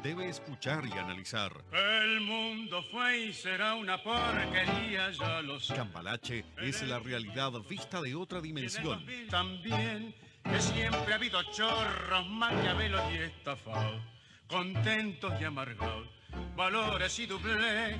debe escuchar y analizar. El mundo fue y será una porquería, ya lo sé. Cambalache es la realidad vista de otra dimensión. También que siempre ha habido chorros, maquiavelos y estafados, contentos y amargados, valores y doble.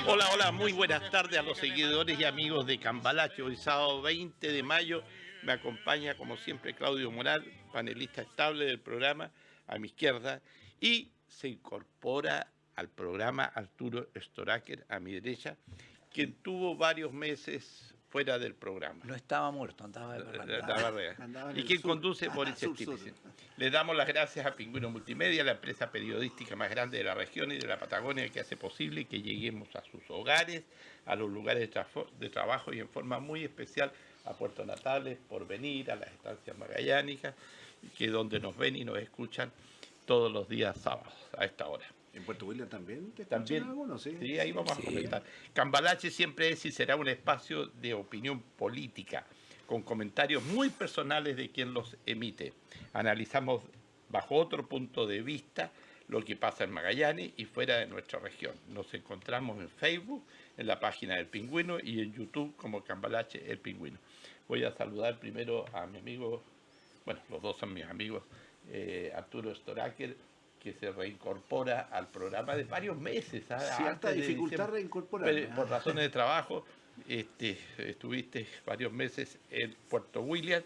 Hola, muy buenas tardes a los seguidores y amigos de Cambalache. Hoy sábado 20 de mayo me acompaña como siempre Claudio Moral, panelista estable del programa, a mi izquierda, y se incorpora al programa Arturo Storaker a mi derecha, quien tuvo varios meses fuera del programa. No estaba muerto, andaba de barrera. Y quien conduce Boris Stipicin. Le damos las gracias a Pingüino Multimedia, la empresa periodística más grande de la región y de la Patagonia, que hace posible que lleguemos a sus hogares, a los lugares de trabajo y en forma muy especial a Puerto Natales, Porvenir, a las estancias magallánicas, que es donde nos ven y nos escuchan todos los días sábados a esta hora. ¿En Puerto William también te también algunos? Sí, sí, ahí vamos a comentar. Cambalache siempre es y será un espacio de opinión política, con comentarios muy personales de quien los emite. Analizamos bajo otro punto de vista lo que pasa en Magallanes y fuera de nuestra región. Nos encontramos en Facebook, en la página del Pingüino, y en YouTube como Cambalache el Pingüino. Voy a saludar primero a mi amigo, bueno, los dos son mis amigos, Arturo Storaker, que se reincorpora al programa de varios meses. Cierta dificultad reincorporar. Por razones de trabajo, estuviste varios meses en Puerto William,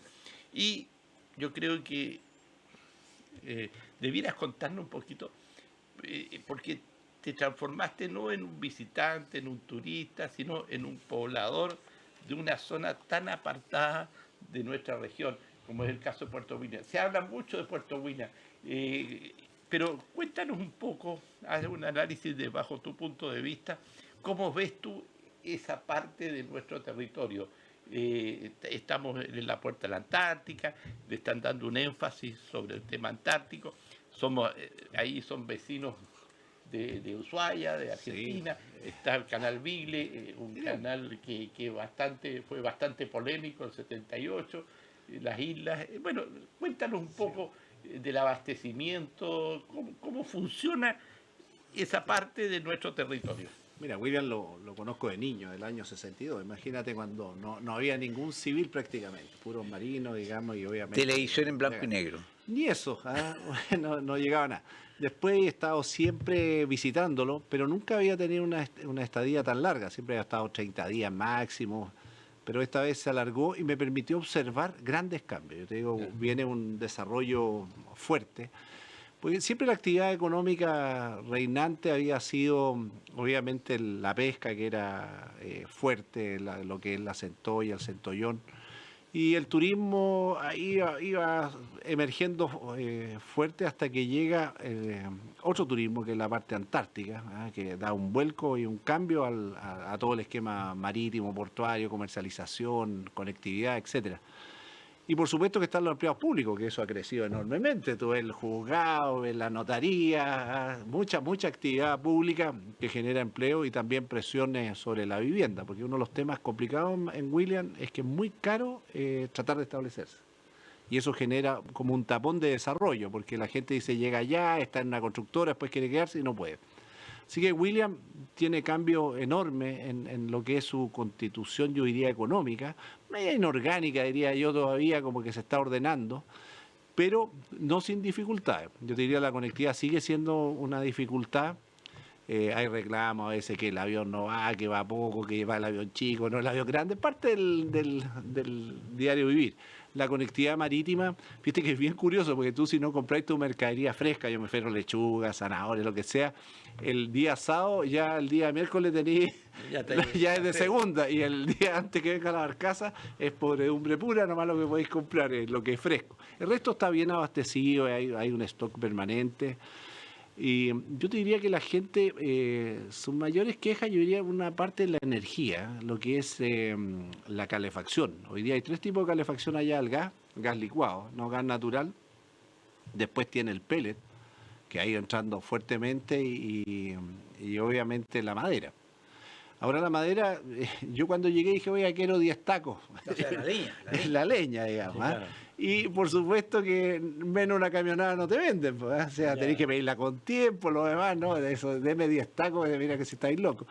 y yo creo que debieras contarnos un poquito, porque te transformaste no en un visitante, en un turista, sino en un poblador de una zona tan apartada de nuestra región, como es el caso de Puerto William. Se habla mucho de Puerto William, pero cuéntanos un poco, haz un análisis de bajo tu punto de vista, ¿cómo ves tú esa parte de nuestro territorio? Estamos en la puerta de la Antártica, le están dando un énfasis sobre el tema antártico, ahí son vecinos de Ushuaia, de Argentina, sí. Está el canal Bigle, un canal que fue bastante polémico en el 78, las islas. Bueno, cuéntanos un poco del abastecimiento, cómo funciona esa parte de nuestro territorio. Mira, William lo conozco de niño, del año 62. Imagínate cuando no había ningún civil prácticamente, puros marinos, digamos, y obviamente... Televisión en blanco y negro. Ni eso, no llegaba nada. Después he estado siempre visitándolo, pero nunca había tenido una estadía tan larga. Siempre había estado 30 días máximo, pero esta vez se alargó y me permitió observar grandes cambios. Yo te digo, viene un desarrollo fuerte. Porque siempre la actividad económica reinante había sido, obviamente, la pesca, que era fuerte, lo que es la centolla, el centollón, y el turismo ahí iba emergiendo fuerte hasta que llega otro turismo, que es la parte antártica, que da un vuelco y un cambio a todo el esquema marítimo, portuario, comercialización, conectividad, etcétera. Y por supuesto que están los empleados públicos, que eso ha crecido enormemente. Tú ves el juzgado, ves la notaría, mucha actividad pública que genera empleo y también presiones sobre la vivienda, porque uno de los temas complicados en William es que es muy caro tratar de establecerse. Y eso genera como un tapón de desarrollo, porque la gente dice, llega allá, está en una constructora, después quiere quedarse y no puede. Así que William tiene cambios enormes en lo que es su constitución, yo diría, económica, media inorgánica, diría yo todavía, como que se está ordenando, pero no sin dificultades. Yo te diría, la conectividad sigue siendo una dificultad. Hay reclamos a veces que el avión no va, que va poco, que va el avión chico, no el avión grande, parte del diario vivir. La conectividad marítima, viste que es bien curioso, porque tú si no compras tu mercadería fresca, yo me refiero lechuga, zanahorias, lo que sea, el día sábado, ya el día miércoles tenés, ya es de segunda, y el día antes que venga la barcaza es podredumbre pura, nomás lo que podéis comprar es lo que es fresco. El resto está bien abastecido, hay un stock permanente. Y yo te diría que la gente, sus mayores quejas, yo diría una parte de la energía, lo que es la calefacción. Hoy día hay 3 tipos de calefacción allá: el gas licuado, no gas natural. Después tiene el pellet, que ha ido entrando fuertemente, y obviamente la madera. Ahora la madera, yo cuando llegué dije, oiga, quiero 10 tacos. O sea, la leña. La leña, digamos. Sí, claro. Y por supuesto que menos una camionada no te venden, pues, ¿eh? O sea, tenés que pedirla con tiempo, lo demás, ¿no? De eso, deme 10 tacos, mira que si estáis locos.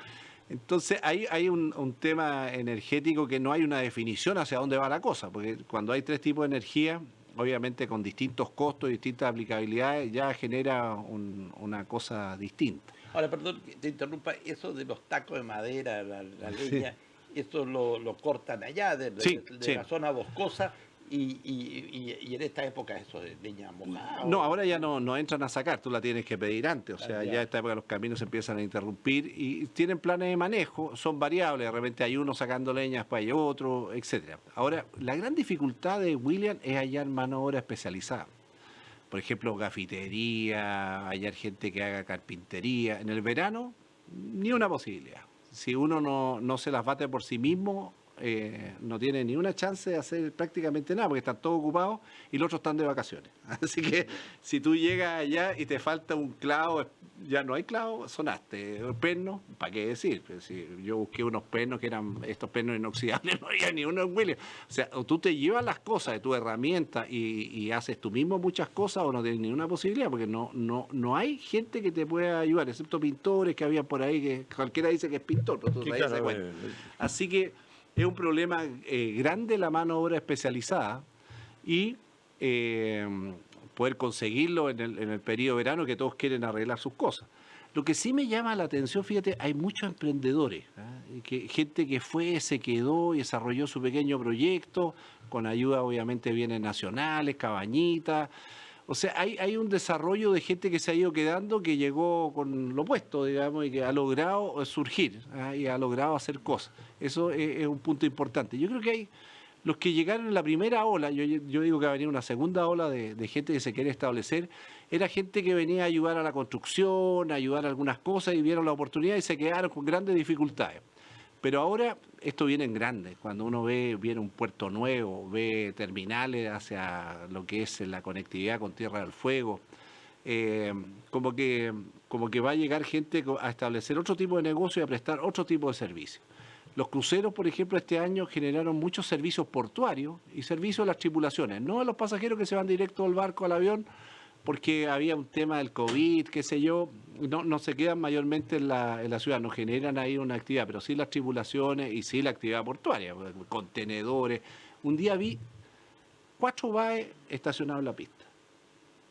Entonces hay un tema energético que no hay una definición hacia dónde va la cosa, porque cuando hay 3 tipos de energía, obviamente con distintos costos y distintas aplicabilidades, ya genera una cosa distinta. Ahora, perdón que te interrumpa, eso de los tacos de madera, la leña, eso lo cortan allá, de Sí. la zona boscosa, y en esta época eso de leña mojada. No, ahora ya no entran a sacar, tú la tienes que pedir antes, o sea, ya en esta época los caminos se empiezan a interrumpir y tienen planes de manejo, son variables, de repente hay uno sacando leña, después hay otro, etcétera. Ahora, la gran dificultad de William es hallar mano de obra especializada. Por ejemplo, gafitería, hallar gente que haga carpintería. En el verano, ni una posibilidad. Si uno no se las bate por sí mismo, no tiene ni una chance de hacer prácticamente nada, porque están todos ocupados y los otros están de vacaciones. Así que si tú llegas allá y te falta un clavo, ya no hay clavo, sonaste. Pernos, ¿para qué decir? Pues si yo busqué unos pernos que eran estos pernos inoxidables, no había ni uno en William. O sea, o tú te llevas las cosas de tu herramienta y haces tú mismo muchas cosas, o no tienes ninguna posibilidad, porque no hay gente que te pueda ayudar, excepto pintores que había por ahí, que cualquiera dice que es pintor, pero tú Sí, te das claro, cuenta. Así que es un problema grande la mano de obra especializada y poder conseguirlo en el periodo de verano, que todos quieren arreglar sus cosas. Lo que sí me llama la atención, fíjate, hay muchos emprendedores, gente que fue, se quedó y desarrolló su pequeño proyecto, con ayuda obviamente de bienes nacionales, cabañitas. O sea, hay un desarrollo de gente que se ha ido quedando, que llegó con lo opuesto, digamos, y que ha logrado surgir, y ha logrado hacer cosas. Eso es un punto importante. Yo creo que hay los que llegaron en la primera ola, yo digo que va a venir una segunda ola de gente que se quiere establecer, era gente que venía a ayudar a la construcción, a ayudar a algunas cosas, y vieron la oportunidad y se quedaron con grandes dificultades. Pero ahora esto viene en grande. Cuando uno viene un puerto nuevo, ve terminales hacia lo que es la conectividad con Tierra del Fuego, como que va a llegar gente a establecer otro tipo de negocio y a prestar otro tipo de servicio. Los cruceros, por ejemplo, este año generaron muchos servicios portuarios y servicios a las tripulaciones, no a los pasajeros que se van directo al barco, al avión, porque había un tema del COVID, qué sé yo, no se quedan mayormente en la ciudad, no generan ahí una actividad, pero sí las tripulaciones y sí la actividad portuaria, contenedores. Un día vi 4 baes estacionados en la pista,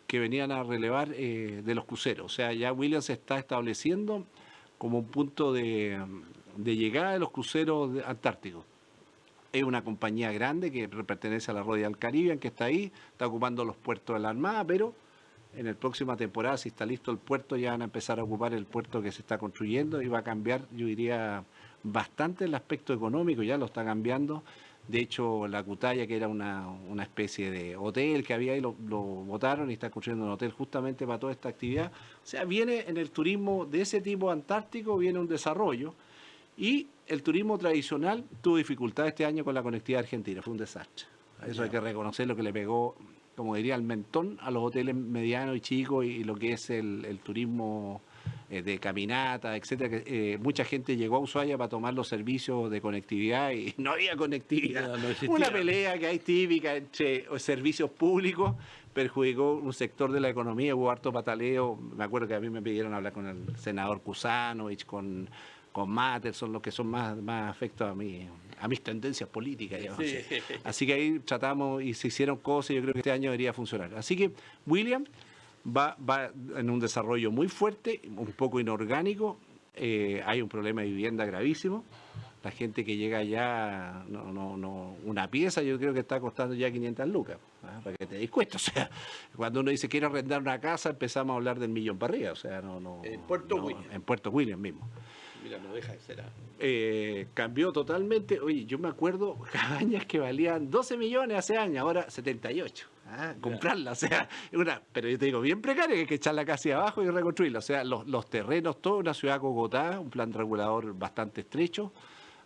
que venían a relevar de los cruceros. O sea, ya Williams se está estableciendo como un punto de llegada de los cruceros antárticos. Es una compañía grande que pertenece a la Royal Caribbean, que está ahí, está ocupando los puertos de la Armada, pero en la próxima temporada, si está listo el puerto, ya van a empezar a ocupar el puerto que se está construyendo y va a cambiar, yo diría, bastante el aspecto económico, ya lo está cambiando. De hecho, la Cutaya, que era una especie de hotel que había ahí, lo botaron y está construyendo un hotel justamente para toda esta actividad. O sea, viene en el turismo de ese tipo antártico, viene un desarrollo. Y el turismo tradicional tuvo dificultades este año con la conectividad argentina, fue un desastre. Eso hay que reconocer, lo que le pegó, como diría, el mentón a los hoteles medianos y chicos, y lo que es el turismo de caminata, etcétera. Mucha gente llegó a Ushuaia para tomar los servicios de conectividad y no había conectividad. No existía. Una pelea que hay típica entre servicios públicos perjudicó un sector de la economía, hubo harto pataleo. Me acuerdo que a mí me pidieron hablar con el senador Kusanovich, con Matter, son los que son más afectos a mis tendencias políticas, digamos. Sí. Así que ahí tratamos y se hicieron cosas, y yo creo que este año debería funcionar. Así que William va en un desarrollo muy fuerte, un poco inorgánico. Hay un problema de vivienda gravísimo. La gente que llega allá, una pieza yo creo que está costando ya 500 lucas, para que te des cuenta. O sea, cuando uno dice quiero arrendar una casa, empezamos a hablar del millón para arriba. O sea, En Puerto William. En Puerto William mismo. Mira, no deja de ser. Cambió totalmente. Oye, yo me acuerdo cabañas que valían 12 millones hace años, ahora 78. Comprarla, o sea, pero yo te digo, bien precaria, que hay que echarla casi abajo y reconstruirla. O sea, los terrenos, toda una ciudad Cogotá, un plan regulador bastante estrecho.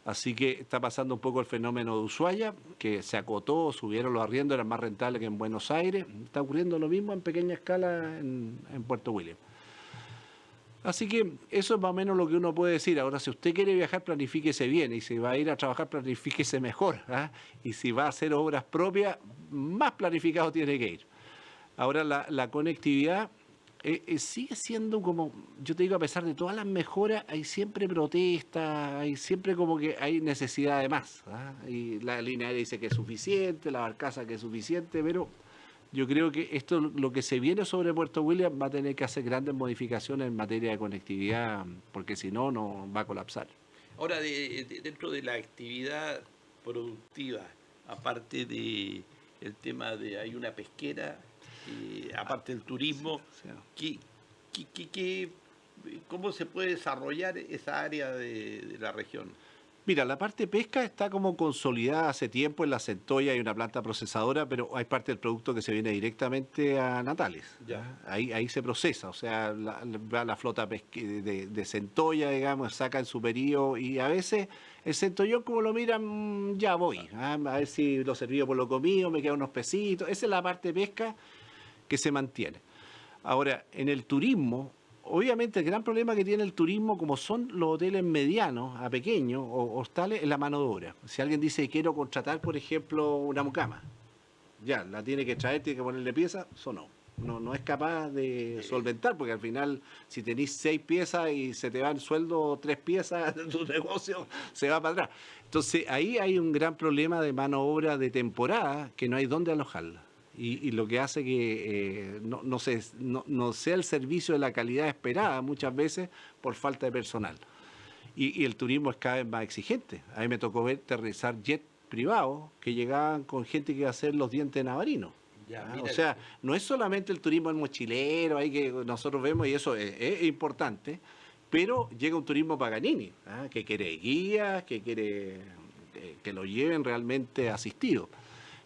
Así que está pasando un poco el fenómeno de Ushuaia, que se acotó, subieron los arriendos, eran más rentables que en Buenos Aires. Está ocurriendo lo mismo en pequeña escala en Puerto William. Así que eso es más o menos lo que uno puede decir. Ahora, si usted quiere viajar, planifíquese bien. Y si va a ir a trabajar, planifíquese mejor. ¿Ah? Y si va a hacer obras propias, más planificado tiene que ir. Ahora, la conectividad sigue siendo como, yo te digo, a pesar de todas las mejoras, hay siempre protestas, hay siempre como que hay necesidad de más. ¿Ah? Y la línea aérea dice que es suficiente, la barcaza que es suficiente, pero yo creo que esto, lo que se viene sobre Puerto William, va a tener que hacer grandes modificaciones en materia de conectividad, porque si no, no va a colapsar. Ahora, dentro de la actividad productiva, aparte de el tema de hay una pesquera, aparte del turismo, Sí. ¿cómo se puede desarrollar esa área de la región? Mira, la parte pesca está como consolidada hace tiempo. En la Centolla hay una planta procesadora, pero hay parte del producto que se viene directamente a Natales. Ya. Ahí se procesa, o sea, la flota de Centolla, digamos, saca en su periodo y a veces el centollón, como lo miran, ya voy, a ver si lo servido por lo comido, me quedan unos pesitos. Esa es la parte pesca que se mantiene. Ahora, en el turismo, obviamente el gran problema que tiene el turismo, como son los hoteles medianos a pequeños o hostales, es la mano de obra. Si alguien dice quiero contratar, por ejemplo, una mucama, ya, la tiene que traer, tiene que ponerle piezas, eso no es capaz de solventar, porque al final, si tenéis 6 piezas y se te va el sueldo 3 piezas, tu negocio se va para atrás. Entonces, ahí hay un gran problema de mano de obra de temporada, que no hay dónde alojarla. Y lo que hace que no sea el servicio de la calidad esperada muchas veces por falta de personal. Y el turismo es cada vez más exigente. A mí me tocó ver aterrizar jet privados que llegaban con gente que iba a hacer los dientes navarinos. O sea, no es solamente el turismo del mochilero ahí que nosotros vemos, y eso es importante, pero llega un turismo Paganini, que quiere guías, que quiere que lo lleven realmente asistido.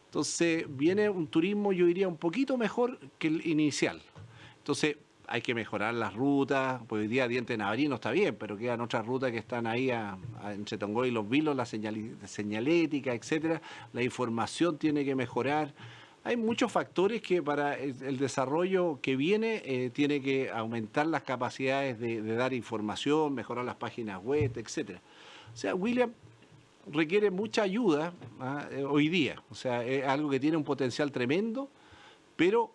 Entonces viene un turismo, yo diría, un poquito mejor que el inicial. Entonces hay que mejorar las rutas, porque hoy día Diente Navarino está bien, pero quedan otras rutas que están ahí entre Tongoy y Los Vilos, la señalética, etcétera. La información tiene que mejorar. Hay muchos factores que para el desarrollo que viene tiene que aumentar las capacidades de dar información, mejorar las páginas web, etcétera. O sea, William requiere mucha ayuda hoy día. O sea, es algo que tiene un potencial tremendo, pero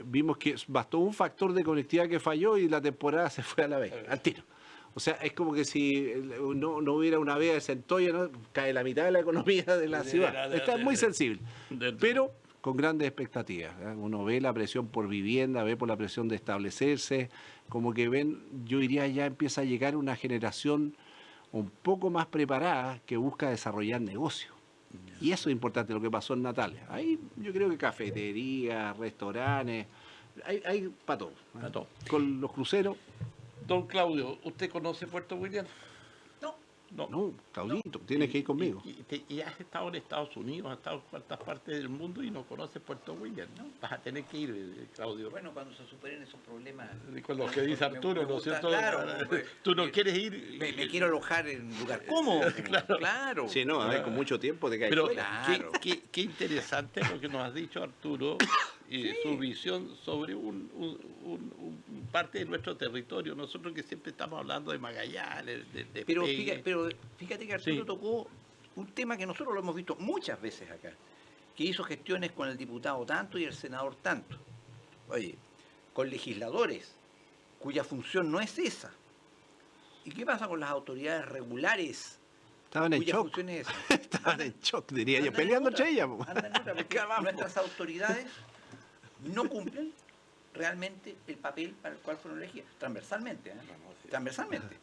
vimos que bastó un factor de conectividad que falló y la temporada se fue a la vez, al tiro. O sea, es como que si no hubiera una vía de Centolla, ¿no? Cae la mitad de la economía de la ciudad. Está muy sensible, pero con grandes expectativas. Uno ve la presión por vivienda, ve por la presión de establecerse, como que ven, yo diría, ya empieza a llegar una generación un poco más preparada que busca desarrollar negocios. Y eso es importante, lo que pasó en Natales. Ahí yo creo que cafeterías, restaurantes, hay para todo. Para todo. Con los cruceros. Don Claudio, ¿usted conoce Puerto William? No, Claudito, tienes que ir conmigo. Y has estado en Estados Unidos, has estado en cuantas partes del mundo y no conoces Puerto William, ¿no? Vas a tener que ir, Claudio. Bueno, cuando se superen esos problemas. Con lo que dice Arturo, ¿no es cierto? Claro, Tú no quieres ir. Me quiero alojar en un lugar cómodo. Claro. Sí, no, con mucho tiempo te caes Pero fuera. Claro. qué interesante lo que nos has dicho, Arturo, su visión sobre un parte de nuestro territorio. Nosotros que siempre estamos hablando de Magallanes, de Pero Pegue. fíjate que Arturo tocó un tema que nosotros lo hemos visto muchas veces acá, que hizo gestiones con el diputado tanto y el senador tanto. Oye, con legisladores cuya función no es esa. ¿Y qué pasa con las autoridades regulares? Estaban en cuya shock. función es esa. Estaban en shock, diría yo, Andan en peleando otra, entre ellas. Po. andan en otra, porque nuestras autoridades no cumplen realmente el papel para el cual fueron elegidas, transversalmente, transversalmente.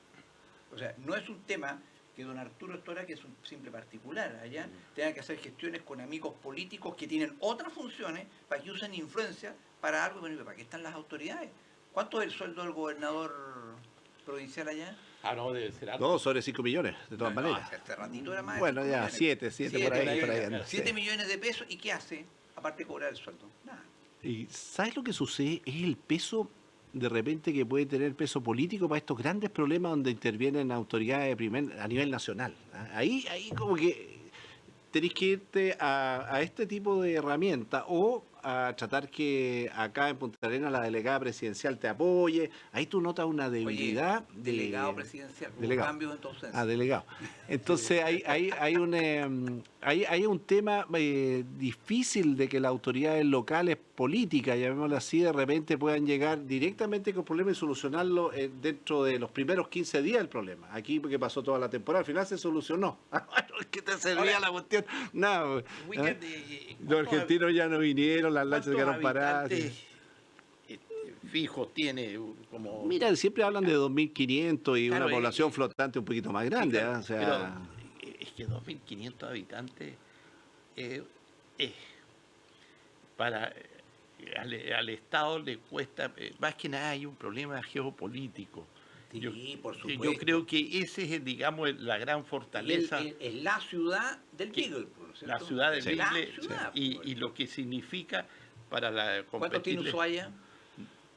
O sea, no es un tema que don Arturo Estora, que es un simple particular, allá tenga que hacer gestiones con amigos políticos que tienen otras funciones para que usen influencia para algo. Bueno, ¿para qué están las autoridades? ¿Cuánto es el sueldo del gobernador provincial allá? No, debe ser algo. No, sobre 5 millones, de todas maneras. Este ratito era más de Bueno, 5 ya, millones. 7 por ahí. Anda, 7 sí. millones de pesos, ¿y qué hace? Aparte de cobrar el sueldo. Nada. Y ¿sabes lo que sucede? Es el peso, de repente, que puede tener peso político para estos grandes problemas donde intervienen autoridades a nivel nacional. Ahí como que tenéis que irte a este tipo de herramientas o a tratar que acá en Punta Arenas la delegada presidencial te apoye. Ahí tú notas una debilidad. Delegado presidencial, hubo delegado. cambios en tu ausencia. Delegado. Entonces hay un tema difícil de que las autoridades locales políticas, llamémoslo así, de repente puedan llegar directamente con problemas y solucionarlo dentro de los primeros 15 días del problema. Aquí porque pasó toda la temporada, al final se solucionó. ¿Es que te servía Ahora, la cuestión? No. William, Los argentinos ya no vinieron, las lanchas quedaron paradas. Fijos tiene como... Mira, siempre hablan de 2.500 y Claro, una población flotante un poquito más grande. claro, O sea, pero es que 2.500 habitantes para al Estado le cuesta, más que nada hay un problema geopolítico. Sí, por supuesto. Yo creo que ese es, digamos, la gran fortaleza. Es la ciudad del Beagle, ¿no es La cierto? ciudad del Sí. La Beagle ciudad, y pues. lo que significa para la ¿Cuánto tiene competirle- Ushuaia?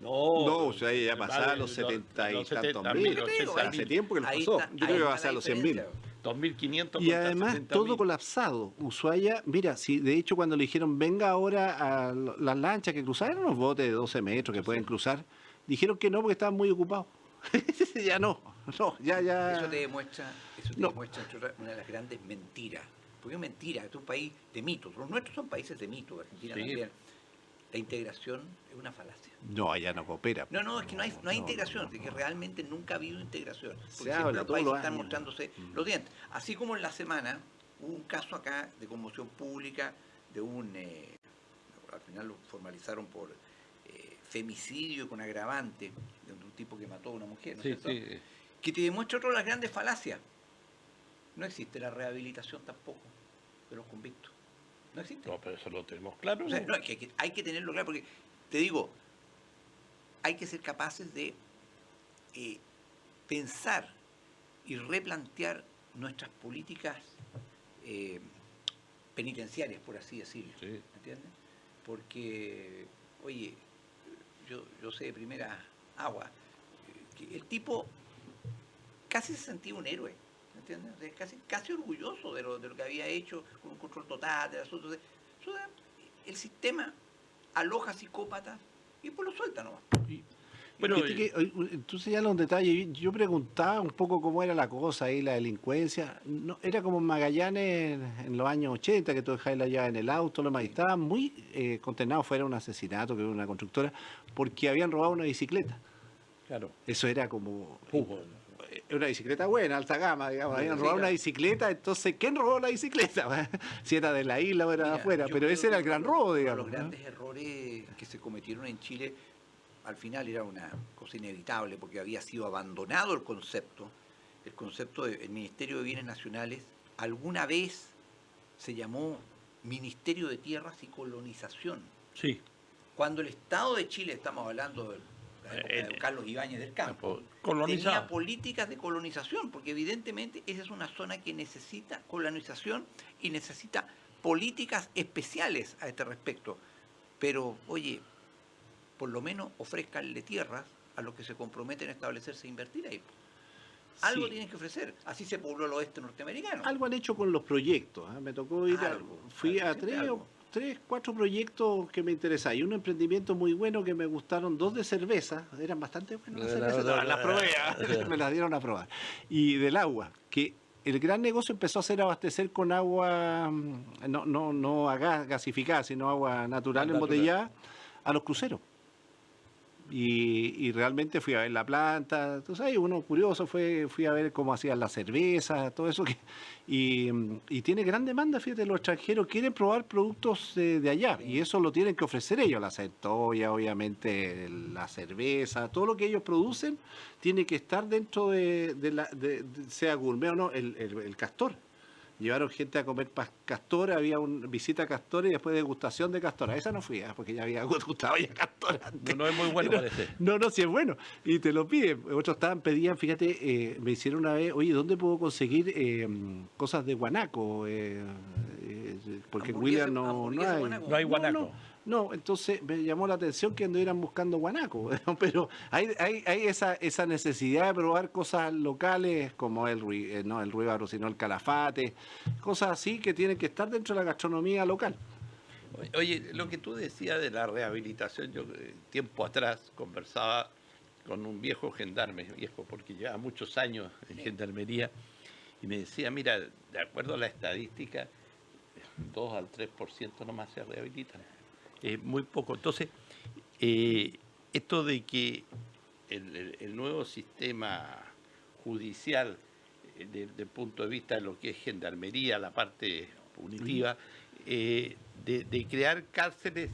No, o sea, ya pasaba los 70 y tantos mil. Hace tiempo que lo Ahí pasó. está- Yo ahí creo que va a está ser la los 100.000. diferencia. 2.500 Y contra además 70.000. todo colapsado. Ushuaia, mira, si de hecho cuando le dijeron venga ahora a las lanchas que cruzaron, unos botes de 12 metros que pueden cruzar, dijeron que no porque estaban muy ocupados. Ya no, ya. Eso te demuestra, No. entre otras, una de las grandes mentiras. Porque es mentira, es un país de mitos. Los nuestros son países de mitos, Argentina Sí. también. La integración es una falacia. No, allá no coopera. No, es que no hay integración, de que realmente nunca ha habido integración. Porque Se siempre habla los todos países los están años. mostrándose los dientes. Así como en la semana hubo un caso acá de conmoción pública de al final lo formalizaron por femicidio con agravante de un tipo que mató a una mujer, ¿no es Sí, cierto? sí. Que te demuestra otra de las grandes falacias. No existe la rehabilitación tampoco de los convictos. No existe. No, pero eso lo tenemos claro. O sea, ¿no? no, hay que tenerlo claro, porque te digo, hay que ser capaces de pensar y replantear nuestras políticas penitenciarias, por así decirlo. Sí. ¿Me entiendes? Porque, oye, yo sé de primera agua que el tipo casi se sentía un héroe. ¿Me entiendes? O sea, casi orgulloso de lo que había hecho, con un control total del asunto. El sistema aloja psicópatas y pues lo suelta nomás. Bueno, Viste que, tú señalas un detalle, yo preguntaba un poco cómo era la cosa ahí, la delincuencia. No, era como en Magallanes en los años 80, que tú dejabas la llave en el auto, y estaban muy consternados, fuera un asesinato, que era una constructora, porque habían robado una bicicleta. claro. Eso era como... Fútbol. Una bicicleta buena, alta gama, digamos. Habían robado una bicicleta, entonces, ¿quién robó la bicicleta? Si era de la isla o era de Mira, afuera, yo pero creo ese era que el gran uno robo, de digamos. los grandes errores que se cometieron en Chile, al final era una cosa inevitable, porque había sido abandonado el concepto del Ministerio de Bienes Nacionales. Alguna vez se llamó Ministerio de Tierras y Colonización. Sí. Cuando el Estado de Chile, estamos hablando de la época de Carlos Ibáñez del Campo, Colonizado. tenía políticas de colonización, porque evidentemente esa es una zona que necesita colonización y necesita políticas especiales a este respecto. Pero, oye, por lo menos ofrezcanle tierras a los que se comprometen a establecerse e invertir ahí. Algo Sí. tienen que ofrecer. Así se pobló el oeste norteamericano. Algo han hecho con los proyectos. Me tocó ir fui a siempre algo. 4 proyectos que me interesaban. Y un emprendimiento muy bueno que me gustaron, 2 de cerveza, eran bastante buenas las cervezas. Las probé, me las dieron a probar. Y del agua, que el gran negocio empezó a hacer abastecer con agua, no a gas, gasificada, sino agua natural embotellada, a los cruceros. Y realmente fui a ver la planta, entonces ahí uno curioso fui a ver cómo hacían la cerveza, todo eso, y tiene gran demanda, fíjate, los extranjeros quieren probar productos de allá, y eso lo tienen que ofrecer ellos, la centolla, obviamente, la cerveza, todo lo que ellos producen tiene que estar dentro sea gourmet o no, el castor. Llevaron gente a comer castor, había una visita a castor y después degustación de castor. A esa no fui, porque ya había gustado ya castor antes. No es muy bueno, parece. No, sí es bueno. Y te lo piden. Otros pedían, fíjate, me hicieron una vez, oye, ¿dónde puedo conseguir cosas de guanaco? Porque en William no hay. No hay guanaco. No, entonces me llamó la atención que anduvieran buscando guanaco, pero hay esa necesidad de probar cosas locales como no el ruibarbo, sino el calafate, cosas así que tienen que estar dentro de la gastronomía local. Oye, lo que tú decías de la rehabilitación, yo tiempo atrás conversaba con un viejo gendarme, viejo porque lleva muchos años en gendarmería, y me decía, mira, de acuerdo a la estadística, 2 al 3% nomás se rehabilitan. Es muy poco. Entonces, esto de que el nuevo sistema judicial, desde el punto de vista de lo que es gendarmería, la parte punitiva, de crear cárceles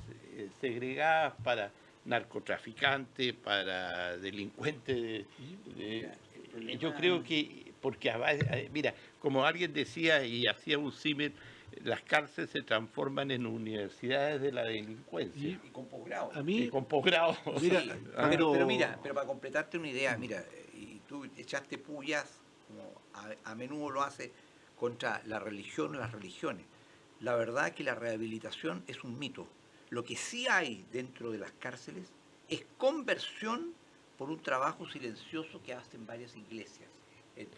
segregadas para narcotraficantes, para delincuentes. Yo creo que, porque, mira, como alguien decía y hacía un símil, las cárceles se transforman en universidades de la delincuencia. Y con posgrado. A mí, Y con posgrado. mira, Sí, cuando- pero mira, pero para completarte una idea, mira, y tú echaste pullas, como a menudo lo hace, contra la religión o las religiones. La verdad es que la rehabilitación es un mito. Lo que sí hay dentro de las cárceles es conversión por un trabajo silencioso que hacen varias iglesias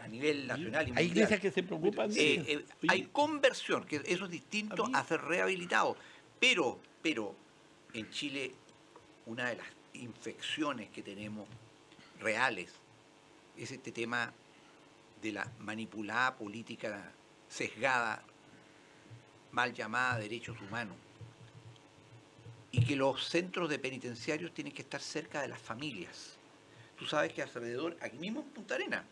a nivel nacional y mundial. Hay iglesias que se preocupan de eso. Hay conversión, que eso es distinto a ser rehabilitado. Pero en Chile, una de las infecciones que tenemos reales es este tema de la manipulada política sesgada, mal llamada derechos humanos, y que los centros de penitenciarios tienen que estar cerca de las familias. Tú sabes que alrededor, aquí mismo en Punta Arenas,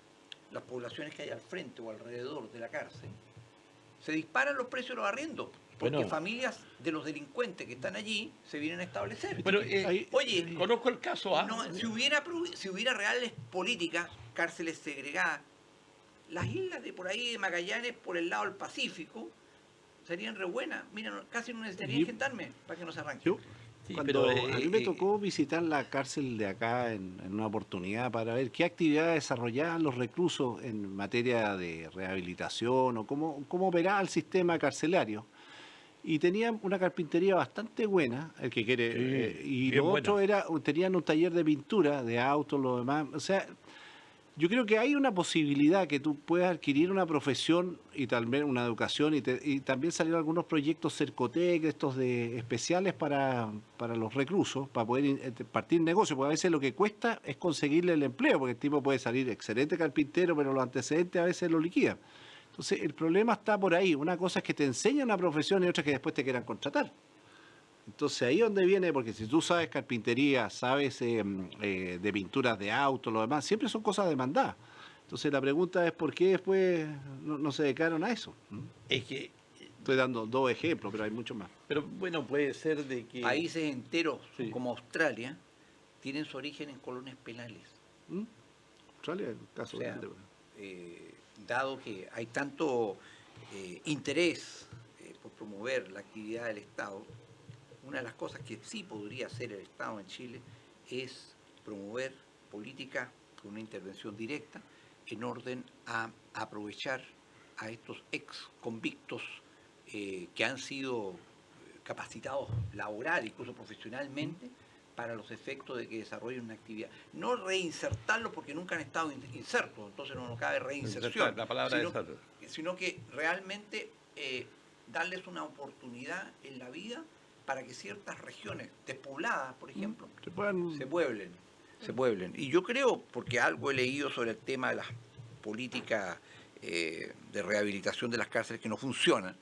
las poblaciones que hay al frente o alrededor de la cárcel, se disparan los precios de los arriendos, porque Bueno. familias de los delincuentes que están allí se vienen a establecer. Pero, Oye, conozco el caso. no, si hubiera reales políticas, cárceles segregadas, las islas de por ahí de Magallanes, por el lado del Pacífico, serían re buenas. Mira, casi no necesitarían Y- gendarme para que no se arranque. yo, Sí, cuando pero, a mí me tocó visitar la cárcel de acá en una oportunidad para ver qué actividades desarrollaban los reclusos en materia de rehabilitación o cómo operaba el sistema carcelario. Y tenían una carpintería bastante buena, el que quiere, Sí, y bien lo otro buena. tenían un taller de pintura, de autos, lo demás. O sea, yo creo que hay una posibilidad que tú puedas adquirir una profesión y también una educación y también salieron algunos proyectos Cercotec, estos de especiales para los reclusos, para poder partir negocio, porque a veces lo que cuesta es conseguirle el empleo, porque el tipo puede salir excelente carpintero, pero los antecedentes a veces lo liquidan. Entonces, el problema está por ahí. Una cosa es que te enseñan una profesión y otra es que después te quieran contratar. Entonces ahí donde viene, porque si tú sabes carpintería, sabes de pinturas de autos, lo demás, siempre son cosas demandadas. Entonces la pregunta es por qué después no se dedicaron a eso. Es que, Estoy dando 2 ejemplos, pero hay muchos más. pero bueno, puede ser de que... Países enteros Sí. como Australia tienen su origen en colonias penales. ¿Mm? Australia, el caso O sea, grande. Dado que hay tanto interés por promover la actividad del Estado, una de las cosas que sí podría hacer el Estado en Chile es promover políticas con una intervención directa en orden a aprovechar a estos ex convictos que han sido capacitados laboral, incluso profesionalmente, para los efectos de que desarrollen una actividad. No reinsertarlos porque nunca han estado insertos, entonces no cabe reinserción. La palabra sino, esa. sino que realmente darles una oportunidad en la vida para que ciertas regiones despobladas, por ejemplo, Se puedan- se pueblen. Y yo creo, porque algo he leído sobre el tema de las políticas de rehabilitación de las cárceles que no funcionan,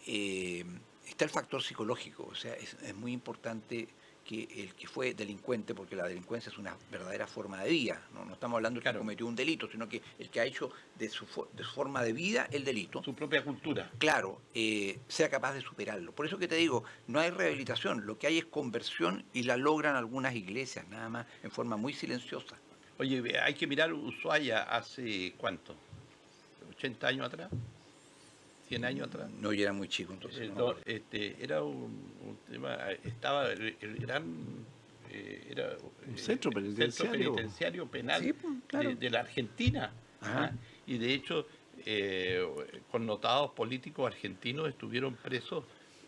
está el factor psicológico. O sea, es muy importante que el que fue delincuente, porque la delincuencia es una verdadera forma de vida, no estamos hablando de que Claro. cometió un delito, sino que el que ha hecho de su forma de vida el delito, Su propia cultura. claro, sea capaz de superarlo. Por eso que te digo, no hay rehabilitación, lo que hay es conversión y la logran algunas iglesias, nada más, en forma muy silenciosa. Oye, hay que mirar Ushuaia hace, ¿cuánto? ¿80 años atrás? ¿100 años atrás? No, yo era muy chico, entonces. no me acuerdo. Era un tema, estaba el gran... era Un centro penitenciario. penitenciario penal Sí, pues, claro. de la Argentina. Ajá. ¿ah? Y de hecho, connotados políticos argentinos estuvieron presos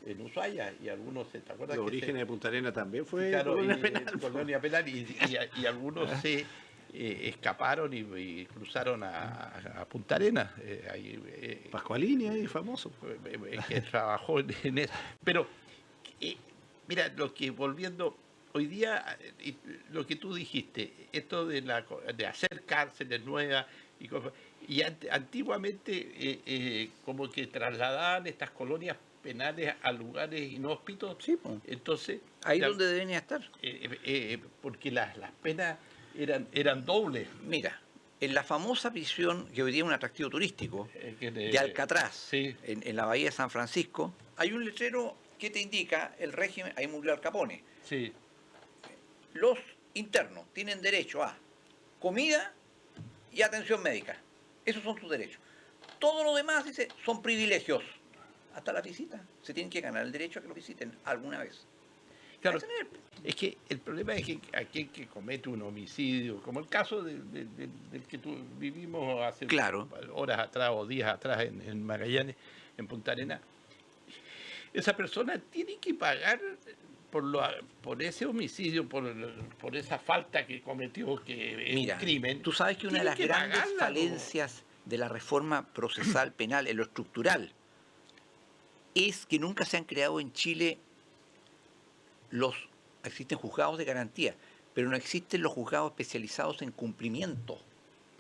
en Ushuaia y algunos, ¿te acuerdas? Los que orígenes de Punta Arenas también fue claro, colonia penal. colonia penal y algunos se escaparon y cruzaron a Punta Arenas. Pascualini ahí, famoso. Que trabajó en eso. Pero Mira, volviendo, hoy día, lo que tú dijiste, esto de hacer cárceles nuevas y cosas, y antiguamente como que trasladaban estas colonias penales a lugares inhóspitos, Sí, pues. entonces... Ahí es donde debería estar. porque las penas eran dobles. Mira, en la famosa prisión, que hoy día es un atractivo turístico, de Alcatraz, Sí. en la bahía de San Francisco, hay un letrero que te indica el régimen, ahí murió Al Capone. Sí. Los internos tienen derecho a comida y atención médica. Esos son sus derechos. Todo lo demás, dice, son privilegios. Hasta la visita. Se tienen que ganar el derecho a que lo visiten alguna vez. Claro, es que el problema es que aquel que comete un homicidio, como el caso del que vivimos hace Claro. horas atrás o días atrás en Magallanes, en Punta Arenas, esa persona tiene que pagar por ese homicidio, por esa falta que cometió, que es Mira, un crimen. tú sabes que una de las tiene que grandes pagarla, falencias de la reforma procesal penal en lo estructural es que nunca se han creado en Chile existen juzgados de garantía, pero no existen los juzgados especializados en cumplimiento.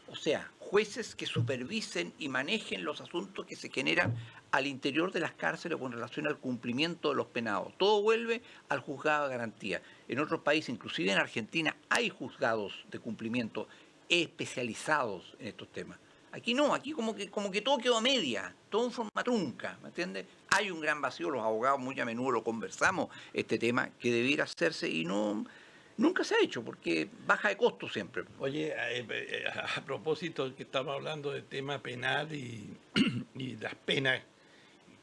O sea, jueces que supervisen y manejen los asuntos que se generan al interior de las cárceles con relación al cumplimiento de los penados. Todo vuelve al juzgado de garantía. En otros países, inclusive en Argentina, hay juzgados de cumplimiento especializados en estos temas. Aquí no, aquí como que todo quedó a media, todo en forma trunca, ¿me entiendes? Hay un gran vacío, los abogados muy a menudo lo conversamos, este tema, que debiera hacerse y nunca se ha hecho, porque baja de costo siempre. Oye, a propósito que estamos hablando del tema penal y las penas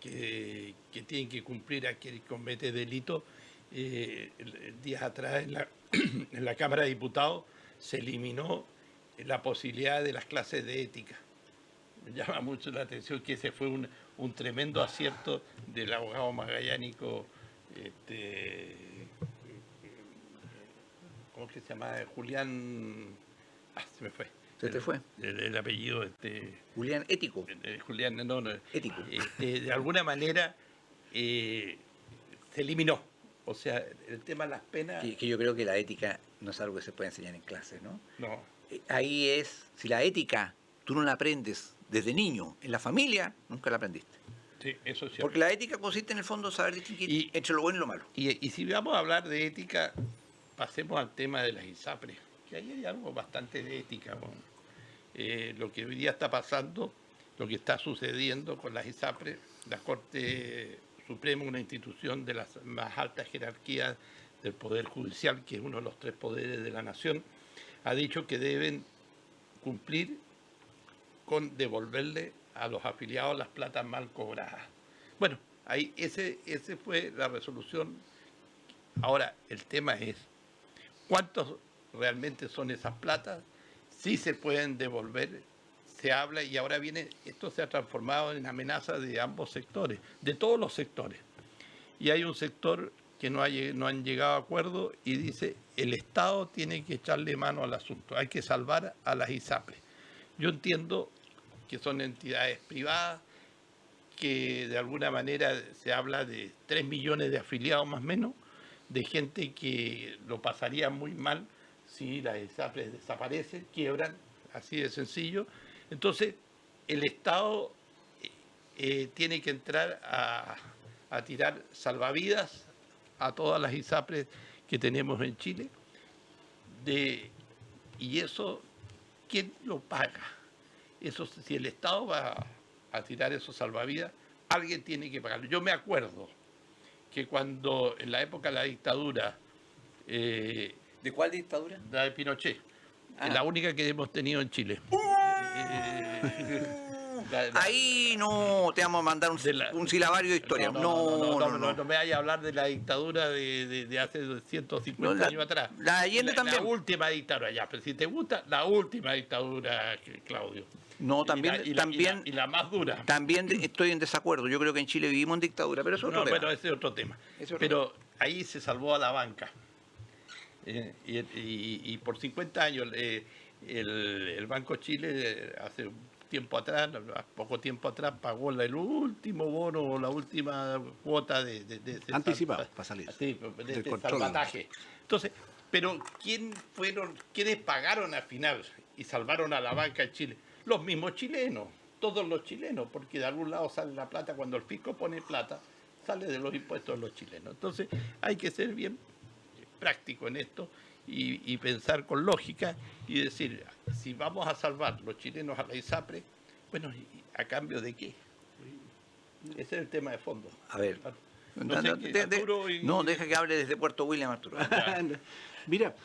que tienen que cumplir a quien comete delito, días atrás en la Cámara de Diputados se eliminó la posibilidad de las clases de ética. Me llama mucho la atención que ese fue un tremendo acierto del abogado magallánico, ¿cómo que se llama? Julián... se me fue. ¿Se te fue? El apellido, Julián Ético. Julián, no. Ético. De alguna manera se eliminó. O sea, el tema de las penas... Que yo creo que la ética no es algo que se puede enseñar en clases, ¿no? No. Ahí es, si la ética tú no la aprendes desde niño, en la familia, nunca la aprendiste. Sí, eso es cierto. Porque la ética consiste en el fondo en saber distinguir entre lo bueno y lo malo. Y si vamos a hablar de ética, pasemos al tema de las ISAPRES, que ahí hay algo bastante de ética. Bueno. Lo que hoy día está pasando, lo que está sucediendo con las ISAPRES, la Corte Suprema, una institución de las más altas jerarquías del Poder Judicial, que es uno de los tres poderes de la nación, ha dicho que deben cumplir con devolverle a los afiliados las platas mal cobradas. Bueno, ahí ese fue la resolución. Ahora, el tema es, ¿cuántos realmente son esas platas? Si se pueden devolver, se habla, y ahora esto se ha transformado en amenaza de ambos sectores, de todos los sectores. Y hay un sector que no han llegado a acuerdo y dice, el Estado tiene que echarle mano al asunto, hay que salvar a las ISAPRES. Yo entiendo que son entidades privadas, que de alguna manera se habla de 3 millones de afiliados más o menos, de gente que lo pasaría muy mal si las ISAPRES desaparecen, quiebran, así de sencillo. Entonces, el Estado tiene que entrar a tirar salvavidas a todas las ISAPRES que tenemos en Chile. Y eso, ¿quién lo paga? Eso, si el Estado va a tirar esos salvavidas, alguien tiene que pagarlo. Yo me acuerdo que cuando en la época de la dictadura... ¿De cuál dictadura? La de Pinochet, Ah. la única que hemos tenido en Chile. Ahí no te vamos a mandar un silabario de historia. No me vaya a hablar de la dictadura de hace 150 años atrás. La Allende también. La última dictadura, ya, pero si te gusta, la última dictadura, Claudio. No, también, y la más dura. También estoy en desacuerdo. Yo creo que en Chile vivimos en dictadura, pero eso es otro tema. Bueno, ese es otro tema. Es otro Pero ahí se salvó a la banca. Y por 50 años el Banco Chile hace tiempo atrás, poco tiempo atrás, pagó el último bono o la última cuota de Anticipado, para salir. Sí, Del de control. salvataje. Entonces, pero ¿quiénes pagaron al final y salvaron a la banca en Chile? Los mismos chilenos, todos los chilenos, porque de algún lado sale la plata, cuando el fisco pone plata, sale de los impuestos de los chilenos. Entonces, hay que ser bien práctico en esto y pensar con lógica y decir, si vamos a salvar los chilenos a la ISAPRE, bueno, ¿a cambio de qué? Ese es el tema de fondo. A ver. No sé qué, Arturo y- No, deja que hable desde Puerto William, Arturo. Mira,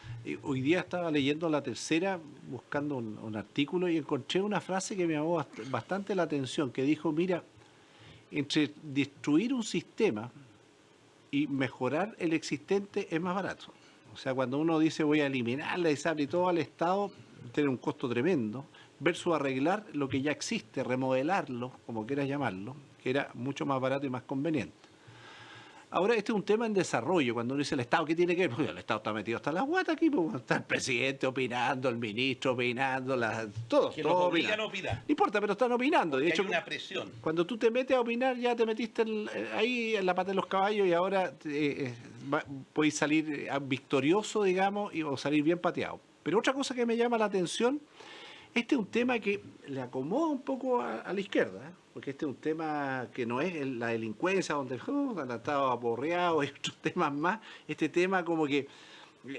hoy día estaba leyendo La Tercera, buscando un artículo y encontré una frase que me llamó bastante la atención, que dijo, mira, entre destruir un sistema y mejorar el existente es más barato. O sea, cuando uno dice voy a eliminar la ISAPRE y todo al Estado, tiene un costo tremendo, versus arreglar lo que ya existe, remodelarlo, como quieras llamarlo, que era mucho más barato y más conveniente. Ahora, este es un tema en desarrollo. Cuando uno dice el Estado, ¿qué tiene que ver? Pues el Estado está metido hasta las guatas aquí, pues, está el presidente opinando, el ministro opinando, todos Que los todos obligan opinando. a opinar. No importa, pero están opinando. De Hay hecho, una presión. cuando tú te metes a opinar, ya te metiste ahí en la pata de los caballos y ahora puedes salir victorioso, digamos, o salir bien pateado. Pero otra cosa que me llama la atención, este es un tema que le acomoda un poco a la izquierda, ¿eh? Porque este es un tema que no es la delincuencia, donde han estado aporreados y otros temas más. Este tema como que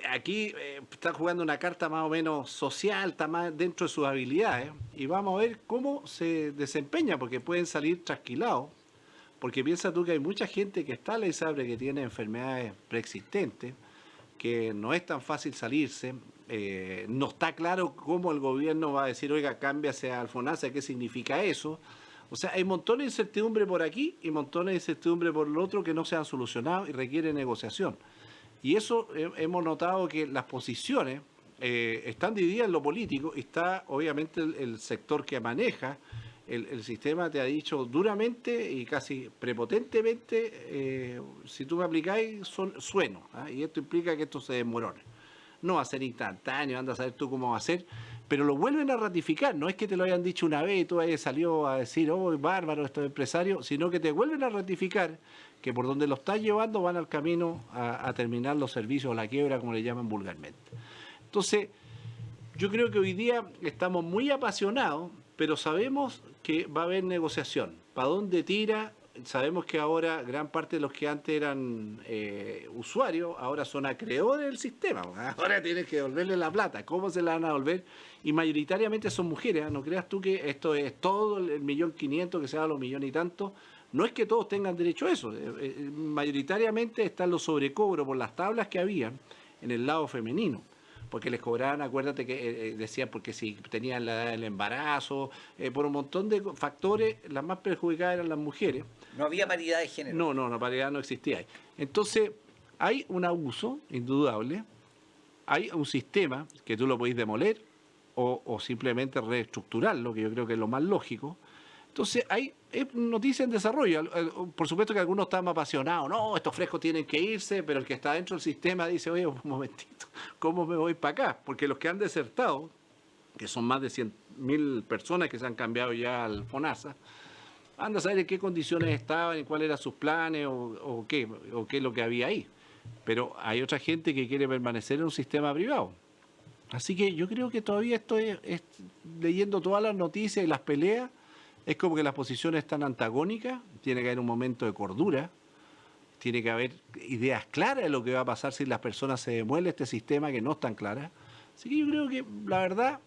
aquí está jugando una carta más o menos social, está más dentro de sus habilidades, y vamos a ver cómo se desempeña, porque pueden salir trasquilados, porque piensa tú que hay mucha gente que está en la ISAPRE que tiene enfermedades preexistentes, que no es tan fácil salirse, no está claro cómo el gobierno va a decir, oiga, cámbiase al FONASA, ¿qué significa eso? O sea, hay montones de incertidumbre por aquí y montones de incertidumbre por el otro que no se han solucionado y requiere negociación. Y eso hemos notado que las posiciones están divididas en lo político, y está obviamente el sector que maneja el sistema, te ha dicho duramente y casi prepotentemente, si tú me aplicáis, sueno, ¿ah? Y esto implica que esto se demorone. No va a ser instantáneo, anda a saber tú cómo va a ser, pero lo vuelven a ratificar. No es que te lo hayan dicho una vez y tú salió a decir, oh, bárbaro, estos empresarios, sino que te vuelven a ratificar que por donde lo estás llevando van al camino a terminar los servicios o la quiebra, como le llaman vulgarmente. Entonces, yo creo que hoy día estamos muy apasionados, pero sabemos que va a haber negociación. ¿Para dónde tira? Sabemos que ahora gran parte de los que antes eran usuarios, ahora son acreedores del sistema. Ahora tienes que devolverle la plata. ¿Cómo se la van a devolver? Y mayoritariamente son mujeres. No creas tú que esto es todo el 1.500.000, que sea los millones y tantos. No es que todos tengan derecho a eso. Mayoritariamente están los sobrecobros por las tablas que habían en el lado femenino. Porque les cobraban, acuérdate que decían, porque si tenían la edad del embarazo, por un montón de factores, las más perjudicadas eran las mujeres. No había paridad de género. No, paridad no existía ahí. Entonces, hay un abuso indudable, hay un sistema que tú lo podés demoler o simplemente reestructurarlo, que yo creo que es lo más lógico. Entonces, hay noticias en desarrollo. Por supuesto que algunos están más apasionados. No, estos frescos tienen que irse, pero el que está dentro del sistema dice, oye, un momentito, ¿cómo me voy para acá? Porque los que han desertado, que son más de 100.000 personas que se han cambiado ya al FONASA, anda a saber en qué condiciones estaban, en cuáles eran sus planes o qué es lo que había ahí. Pero hay otra gente que quiere permanecer en un sistema privado. Así que yo creo que todavía estoy leyendo todas las noticias y las peleas. Es como que las posiciones están antagónicas, tiene que haber un momento de cordura, tiene que haber ideas claras de lo que va a pasar si las personas se demuele este sistema que no están claras. Así que yo creo que, la verdad,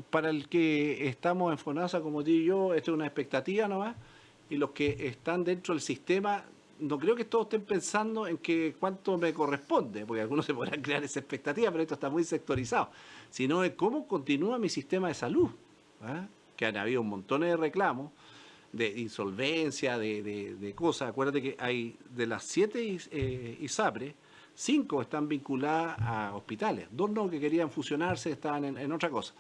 para el que estamos en FONASA como tú y yo, esto es una expectativa nomás, y los que están dentro del sistema, no creo que todos estén pensando en que cuánto me corresponde, porque algunos se podrán crear esa expectativa, pero esto está muy sectorizado, sino en cómo continúa mi sistema de salud, ¿ah? Que han habido un montón de reclamos de insolvencia, de cosas. Acuérdate que hay de las 7 ISAPRE, 5 están vinculadas a hospitales, 2 no, que querían fusionarse, estaban en otra cosa.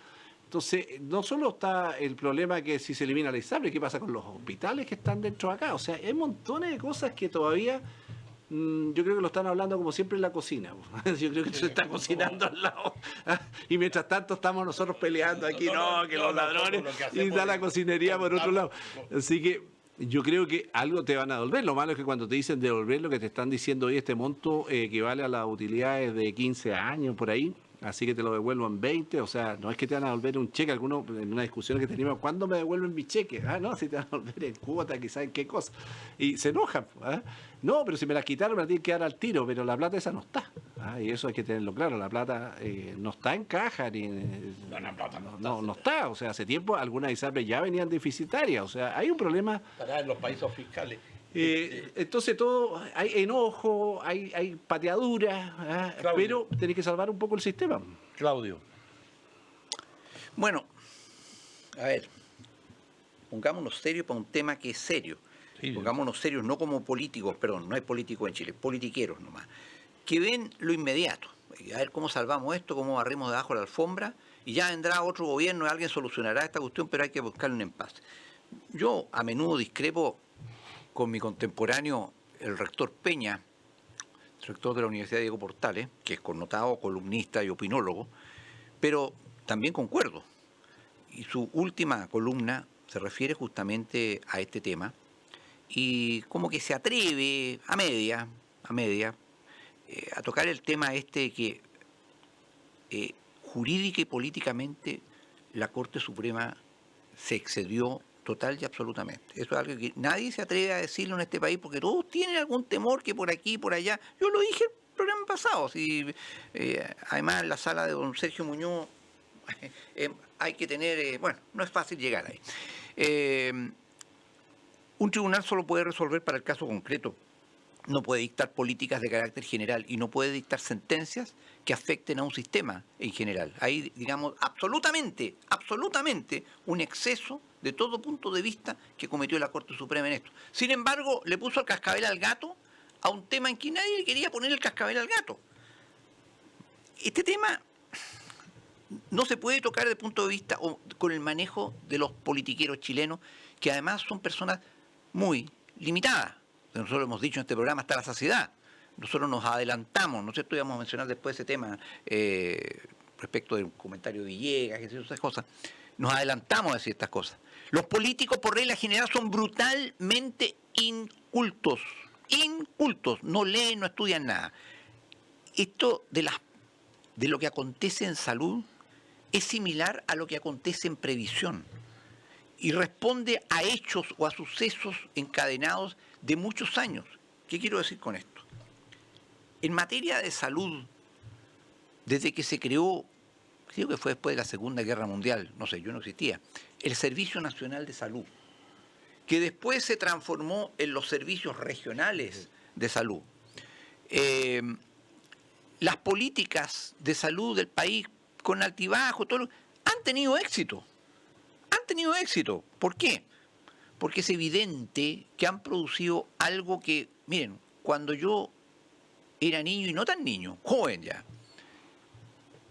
Entonces, no solo está el problema que si se elimina la ISAPRE, ¿qué pasa con los hospitales que están dentro de acá? O sea, hay montones de cosas que todavía Yo creo que lo están hablando como siempre en la cocina. Yo creo que se está cocinando al lado. Y mientras tanto estamos nosotros peleando aquí, que los ladrones, y está la cocinería por otro lado. Así que yo creo que algo te van a devolver. Lo malo es que cuando te dicen devolver, lo que te están diciendo hoy, este monto equivale a las utilidades de 15 años por ahí. Así que te lo devuelvo en 20, o sea, no es que te van a devolver un cheque, algunos en una discusión que teníamos, ¿cuándo me devuelven mi cheque? No, si te van a devolver en cuota, quizás en qué cosa. Y se enojan, no, pero si me la quitaron me la tienen que dar al tiro, pero la plata esa no está. Y eso hay que tenerlo claro, la plata no está en caja, ni no está, o sea, hace tiempo algunas ISAPRES ya venían deficitarias, o sea, hay un problema. Estará en los países fiscales. Entonces todo, hay enojo, hay pateaduras, pero tenés que salvar un poco el sistema. Claudio. Bueno, a ver, pongámonos serios para un tema que es serio. Sí. Pongámonos serios, no como políticos, perdón, no hay políticos en Chile, politiqueros nomás, que ven lo inmediato. A ver cómo salvamos esto, cómo barrimos debajo de la alfombra, y ya vendrá otro gobierno y alguien solucionará esta cuestión, pero hay que buscarle un empate. Yo a menudo discrepo con mi contemporáneo, el rector Peña, rector de la Universidad Diego Portales, que es connotado columnista y opinólogo, pero también concuerdo. Y su última columna se refiere justamente a este tema y como que se atreve a media, a tocar el tema este que jurídica y políticamente la Corte Suprema se excedió total y absolutamente. Eso es algo que nadie se atreve a decirlo en este país porque todos tienen algún temor que por aquí, por allá. Yo lo dije el programa pasado. Además, en la sala de don Sergio Muñoz hay que tener... bueno, no es fácil llegar ahí. Un tribunal solo puede resolver para el caso concreto. No puede dictar políticas de carácter general y no puede dictar sentencias que afecten a un sistema en general. Hay, digamos, absolutamente un exceso de todo punto de vista que cometió la Corte Suprema en esto. Sin embargo, le puso el cascabel al gato a un tema en que nadie le quería poner el cascabel al gato. Este tema no se puede tocar desde el punto de vista o con el manejo de los politiqueros chilenos, que además son personas muy limitadas. Nosotros lo hemos dicho en este programa hasta la saciedad. Nosotros nos adelantamos, no sé, esto íbamos a mencionar después ese tema respecto del comentario de Villegas, esas cosas. Nos adelantamos a decir estas cosas. Los políticos, por regla general, son brutalmente incultos. Incultos, no leen, no estudian nada. Esto de lo que acontece en salud es similar a lo que acontece en previsión y responde a hechos o a sucesos encadenados de muchos años. ¿Qué quiero decir con esto? En materia de salud, desde que se creó, creo que fue después de la Segunda Guerra Mundial, no sé, yo no existía, el Servicio Nacional de Salud, que después se transformó en los servicios regionales de salud. Las políticas de salud del país, con altibajo, han tenido éxito. Han tenido éxito. ¿Por qué? Porque es evidente que han producido algo que, miren, cuando yo era niño y no tan niño, joven ya,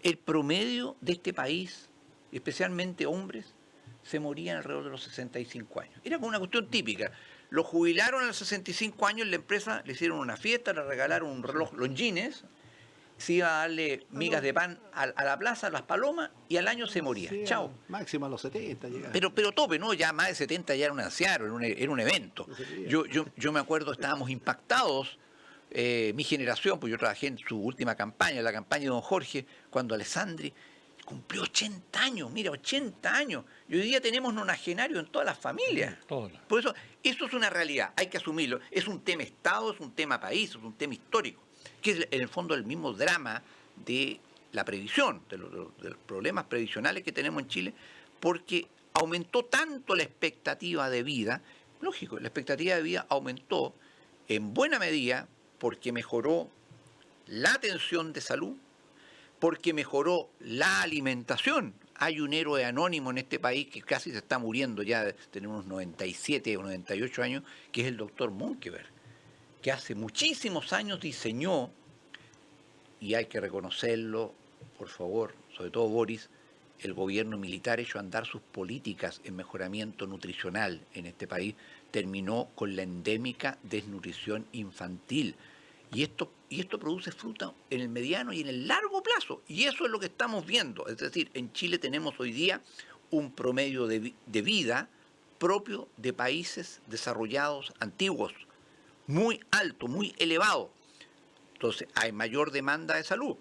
el promedio de este país, especialmente hombres, se morían alrededor de los 65 años. Era como una cuestión típica. Lo jubilaron a los 65 años, la empresa le hicieron una fiesta, le regalaron un reloj Longines, se iba a darle migas de pan a la plaza, a las palomas, y al año se moría. Sí, Chao. Máximo a los 70 llegaba. Pero tope, ¿no? Ya más de 70 ya era un anciano, era un evento. Yo me acuerdo, estábamos impactados, mi generación, pues yo trabajé en su última campaña, la campaña de don Jorge, cuando Alessandri cumplió 80 años, mira, 80 años. Y hoy día tenemos nonagenarios en todas las familias. Por eso es una realidad, hay que asumirlo. Es un tema Estado, es un tema país, es un tema histórico, que es en el fondo el mismo drama de la previsión, de los problemas previsionales que tenemos en Chile, porque aumentó tanto la expectativa de vida. Lógico, la expectativa de vida aumentó en buena medida porque mejoró la atención de salud, porque mejoró la alimentación. Hay un héroe anónimo en este país que casi se está muriendo ya, tiene unos 97 o 98 años, que es el doctor Monkeberg, que hace muchísimos años diseñó, y hay que reconocerlo, por favor, sobre todo Boris, el gobierno militar echó a andar sus políticas en mejoramiento nutricional en este país, terminó con la endémica desnutrición infantil. Y esto produce fruta en el mediano y en el largo plazo. Y eso es lo que estamos viendo. Es decir, en Chile tenemos hoy día un promedio de vida propio de países desarrollados antiguos, muy alto, muy elevado. Entonces hay mayor demanda de salud.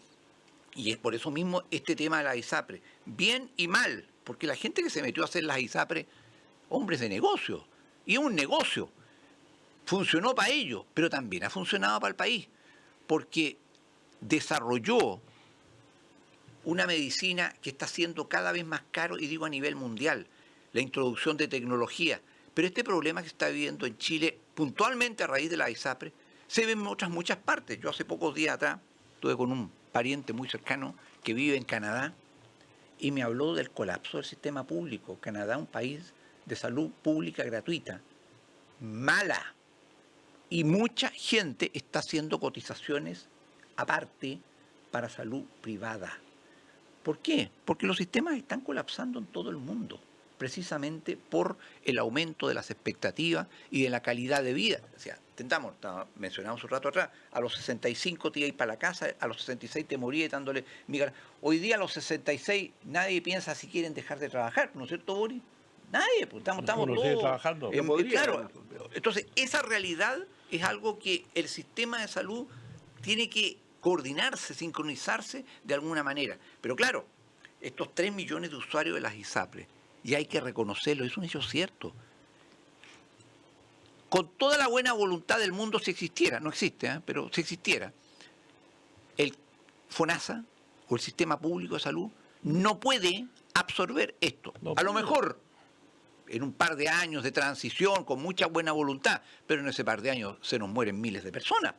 Y es por eso mismo este tema de la ISAPRE. Bien y mal, porque la gente que se metió a hacer las ISAPRE, hombres de negocio, y es un negocio. Funcionó para ellos, pero también ha funcionado para el país, porque desarrolló una medicina que está siendo cada vez más caro, y digo a nivel mundial, la introducción de tecnología. Pero este problema que se está viviendo en Chile, puntualmente a raíz de la ISAPRE, se ve en otras muchas partes. Yo hace pocos días atrás estuve con un pariente muy cercano que vive en Canadá y me habló del colapso del sistema público. Canadá, un país de salud pública gratuita, mala. Y mucha gente está haciendo cotizaciones aparte para salud privada. ¿Por qué? Porque los sistemas están colapsando en todo el mundo, precisamente por el aumento de las expectativas y de la calidad de vida. O sea, mencionamos un rato atrás, a los 65 te ibas para la casa, a los 66 te morías dándole migra. Hoy día a los 66 nadie piensa si quieren dejar de trabajar, ¿no es cierto, Boris? Nadie, pues estamos Uno sigue todos trabajando. claro. Entonces, esa realidad es algo que el sistema de salud tiene que coordinarse, sincronizarse de alguna manera. Pero claro, estos 3 millones de usuarios de las ISAPRE, y hay que reconocerlo, es un hecho cierto. Con toda la buena voluntad del mundo, si existiera, no existe, pero si existiera, el FONASA o el sistema público de salud no puede absorber esto. A lo mejor en un par de años de transición, con mucha buena voluntad, pero en ese par de años se nos mueren miles de personas,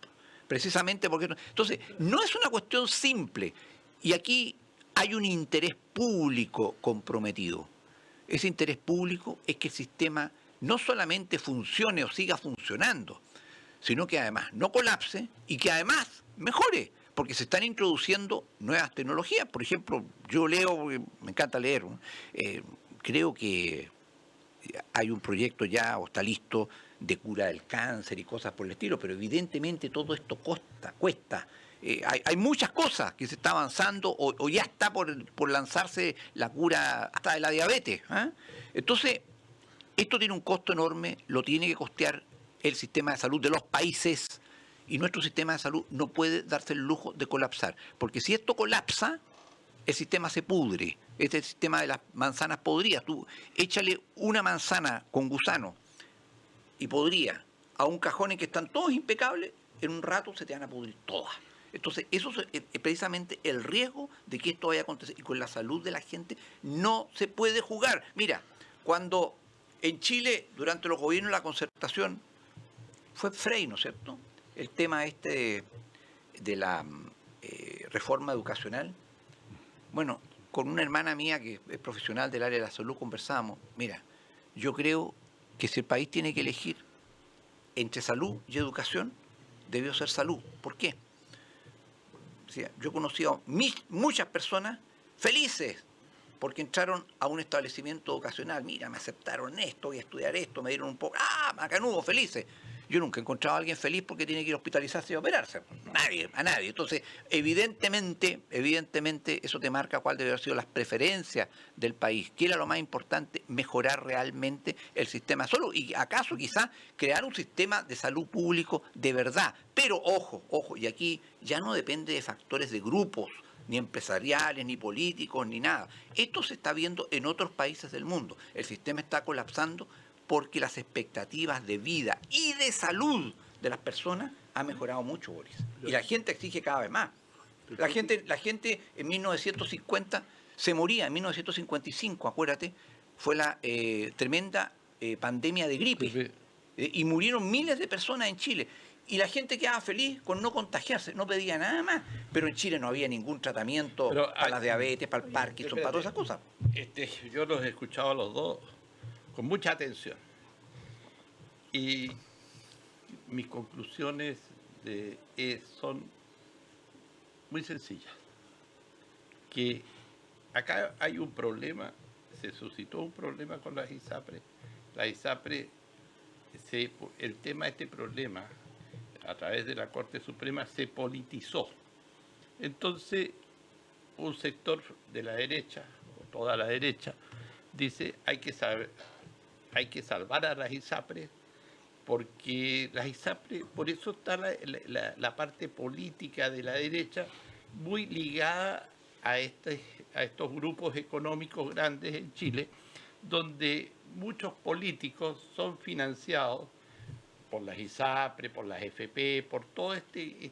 precisamente porque... Entonces, no es una cuestión simple, y aquí hay un interés público comprometido. Ese interés público es que el sistema no solamente funcione o siga funcionando, sino que además no colapse y que además mejore, porque se están introduciendo nuevas tecnologías. Por ejemplo, yo leo, me encanta leer, creo que hay un proyecto ya, o está listo, de cura del cáncer y cosas por el estilo, pero evidentemente todo esto cuesta. Hay muchas cosas que se está avanzando o ya está por lanzarse la cura hasta de la diabetes. Entonces, esto tiene un costo enorme, lo tiene que costear el sistema de salud de los países, y nuestro sistema de salud no puede darse el lujo de colapsar, porque si esto colapsa, el sistema se pudre. Este es el sistema de las manzanas podridas. Tú échale una manzana con gusano y podría a un cajón en que están todos impecables, en un rato se te van a pudrir todas. Entonces, eso es precisamente el riesgo de que esto vaya a acontecer. Y con la salud de la gente no se puede jugar. Mira, cuando en Chile, durante los gobiernos de la concertación, fue Frey, ¿no es cierto? El tema de la reforma educacional. Bueno, con una hermana mía que es profesional del área de la salud conversábamos. Mira, yo creo que si el país tiene que elegir entre salud y educación, debió ser salud. ¿Por qué? O sea, yo he conocido muchas personas felices porque entraron a un establecimiento educacional. Mira, me aceptaron esto, voy a estudiar esto, me dieron un poco... ¡Ah, macanudo, felices! Yo nunca he encontrado a alguien feliz porque tiene que ir a hospitalizarse y a operarse. A nadie. Entonces, evidentemente, eso te marca cuál deben haber sido las preferencias del país. ¿Qué era lo más importante? Mejorar realmente el sistema de salud. Y acaso quizás crear un sistema de salud público de verdad. Pero ojo, y aquí ya no depende de factores de grupos, ni empresariales, ni políticos, ni nada. Esto se está viendo en otros países del mundo. El sistema está colapsando porque las expectativas de vida y de salud de las personas han mejorado mucho, Boris. Y la gente exige cada vez más. La gente en 1950 se moría, en 1955, acuérdate, fue la tremenda pandemia de gripe. Y murieron miles de personas en Chile. Y la gente quedaba feliz con no contagiarse, no pedía nada más. Pero en Chile no había ningún tratamiento para la diabetes, para el Parkinson, para todas esas cosas. Yo los he escuchado a los dos con mucha atención. Y mis conclusiones son muy sencillas. Que acá hay un problema, se suscitó un problema con las ISAPRE. La ISAPRE, el tema de este problema a través de la Corte Suprema, se politizó. Entonces, un sector de la derecha, o toda la derecha, dice hay que salvar a las ISAPRES, porque las ISAPRES, por eso está la parte política de la derecha muy ligada a estos grupos económicos grandes en Chile, donde muchos políticos son financiados por las ISAPRES, por las FP, por todo este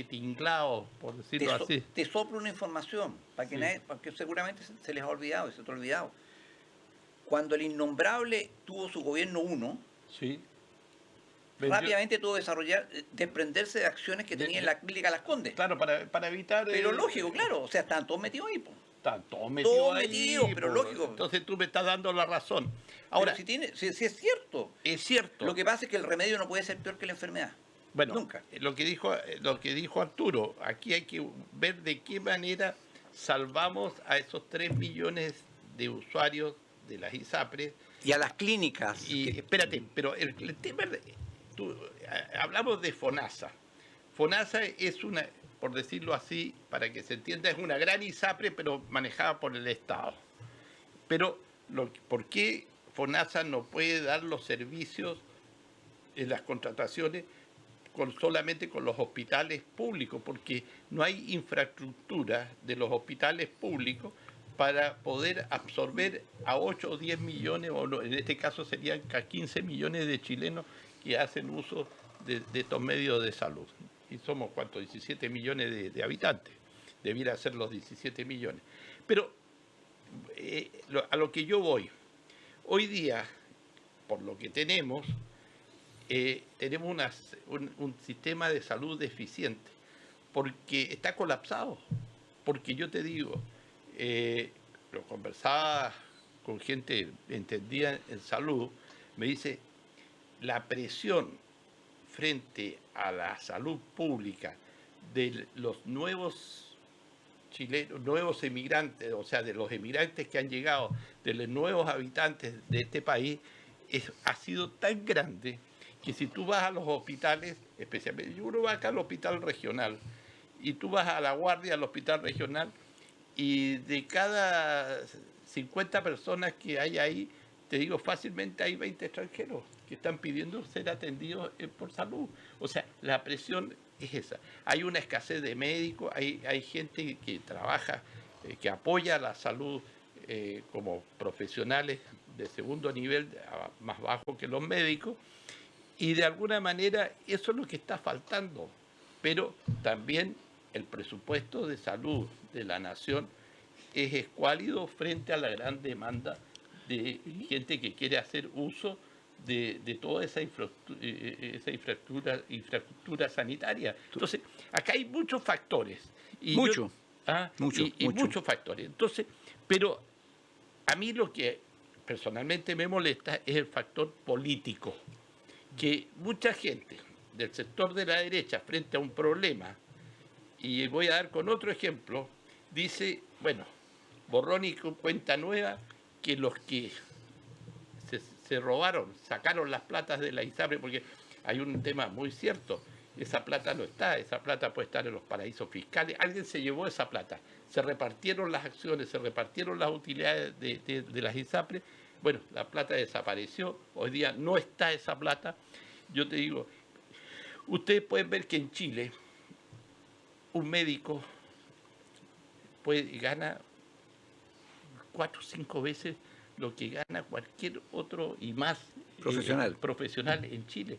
tinglado, por decirlo así. Te soplo una información, para que Sí. nadie, porque seguramente se les ha olvidado, se te ha olvidado. Cuando el innombrable tuvo su gobierno 1, Sí. rápidamente tuvo que desarrollar, desprenderse de acciones que tenía en la clínica Las Condes. Claro, para evitar... Pero lógico, claro, o sea, estaban todos metidos ahí, po. Están todos metidos Todos ahí, metidos, pero lógico. Entonces tú me estás dando la razón. Ahora, Pero si es cierto. es cierto. Lo que pasa es que el remedio no puede ser peor que la enfermedad. Bueno, Nunca. lo que dijo Arturo, aquí hay que ver de qué manera salvamos a esos 3 millones de usuarios de las ISAPRES. Y a las clínicas. Y espérate, pero el tema, hablamos de FONASA. FONASA es una, por decirlo así, para que se entienda, es una gran ISAPRE, pero manejada por el Estado. Pero, ¿por qué FONASA no puede dar los servicios en las contrataciones solamente con los hospitales públicos? Porque no hay infraestructura de los hospitales públicos para poder absorber a 8 o 10 millones, o no, en este caso serían 15 millones de chilenos que hacen uso de estos medios de salud. Y somos, ¿cuántos? 17 millones de habitantes. Debiera ser los 17 millones. Pero a lo que yo voy, hoy día, por lo que tenemos un sistema de salud deficiente, porque está colapsado. Porque yo te digo, lo conversaba con gente entendida en salud, me dice, la presión frente a la salud pública de los nuevos chilenos, nuevos emigrantes, o sea, de los emigrantes que han llegado, de los nuevos habitantes de este país, ha sido tan grande que si tú vas a los hospitales, especialmente, uno va acá al hospital regional, y tú vas a La Guardia, al hospital regional, y de cada 50 personas que hay ahí, te digo, fácilmente hay 20 extranjeros que están pidiendo ser atendidos por salud. O sea, la presión es esa. Hay una escasez de médicos, hay gente que trabaja, que apoya la salud como profesionales de segundo nivel, más bajo que los médicos, y de alguna manera eso es lo que está faltando. Pero también el presupuesto de salud de la nación es escuálido frente a la gran demanda de gente que quiere hacer uso de toda esa infraestructura sanitaria. Entonces, acá hay muchos factores. Muchos factores. Entonces, pero a mí lo que personalmente me molesta es el factor político, que mucha gente del sector de la derecha frente a un problema, y voy a dar con otro ejemplo, dice, bueno, borrón y cuenta nueva, que los que se robaron, sacaron las platas de la ISAPRE, porque hay un tema muy cierto, esa plata no está, esa plata puede estar en los paraísos fiscales, alguien se llevó esa plata, se repartieron las acciones, se repartieron las utilidades de las ISAPRE, bueno, la plata desapareció, hoy día no está esa plata. Yo te digo, ustedes pueden ver que en Chile un médico gana 4 o 5 veces lo que gana cualquier otro y más profesional en Chile.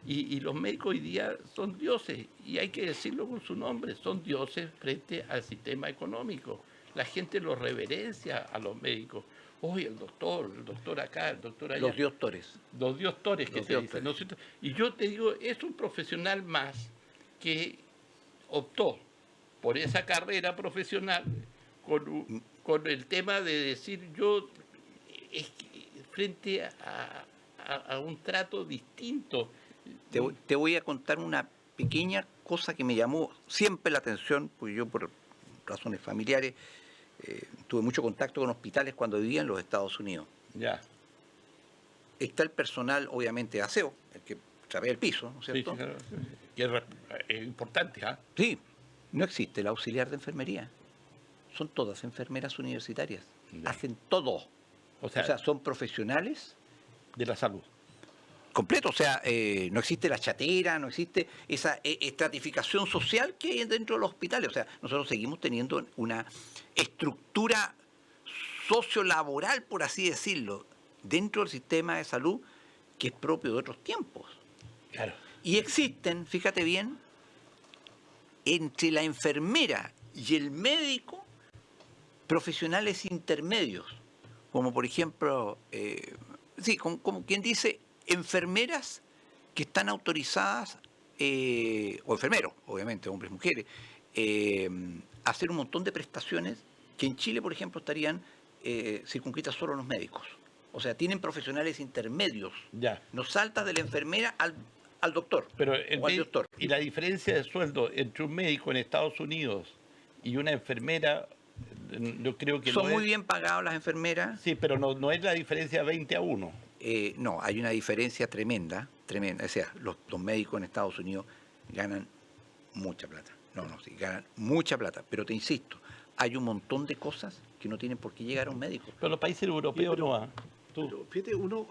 Y los médicos hoy día son dioses, y hay que decirlo con su nombre, son dioses frente al sistema económico. La gente los reverencia a los médicos. Hoy el doctor acá, el doctor allá. Los diostores. Los diostores que se dicen, ¿no es cierto? Y yo te digo, es un profesional más que optó por esa carrera profesional con el tema de decir yo frente a un trato distinto. Te voy a contar una pequeña cosa que me llamó siempre la atención, porque yo por razones familiares tuve mucho contacto con hospitales cuando vivía en los Estados Unidos. Ya. Está el personal, obviamente, de aseo, el que trapea el piso, ¿no es Sí, cierto? sí, claro. Y es importante, ¿ah? Sí, no existe el auxiliar de enfermería. Son todas enfermeras universitarias. Ya. Hacen todo. O O sea, sea, son profesionales de la salud. completos. O sea, no existe la chatera, no existe esa estratificación social que hay dentro de los hospitales. O sea, nosotros seguimos teniendo una estructura sociolaboral, por así decirlo, dentro del sistema de salud que es propio de otros tiempos. Claro. Y existen, fíjate bien, entre la enfermera y el médico, profesionales intermedios, como por ejemplo, como quien dice, enfermeras que están autorizadas, o enfermeros, obviamente, hombres, mujeres, a hacer un montón de prestaciones que en Chile, por ejemplo, estarían circunscritas solo a los médicos. O sea, tienen profesionales intermedios. Ya. No saltas de la enfermera al doctor Pero o al doctor. y la diferencia de sueldo entre un médico en Estados Unidos y una enfermera, yo creo que Son no muy es... bien pagadas las enfermeras. Sí, pero no es la diferencia 20-1. No, hay una diferencia tremenda, tremenda. O sea, los médicos en Estados Unidos ganan mucha plata. Sí, ganan mucha plata. Pero te insisto, hay un montón de cosas que no tienen por qué llegar a un médico. Pero los países europeos pero- no van. Pero fíjate, uno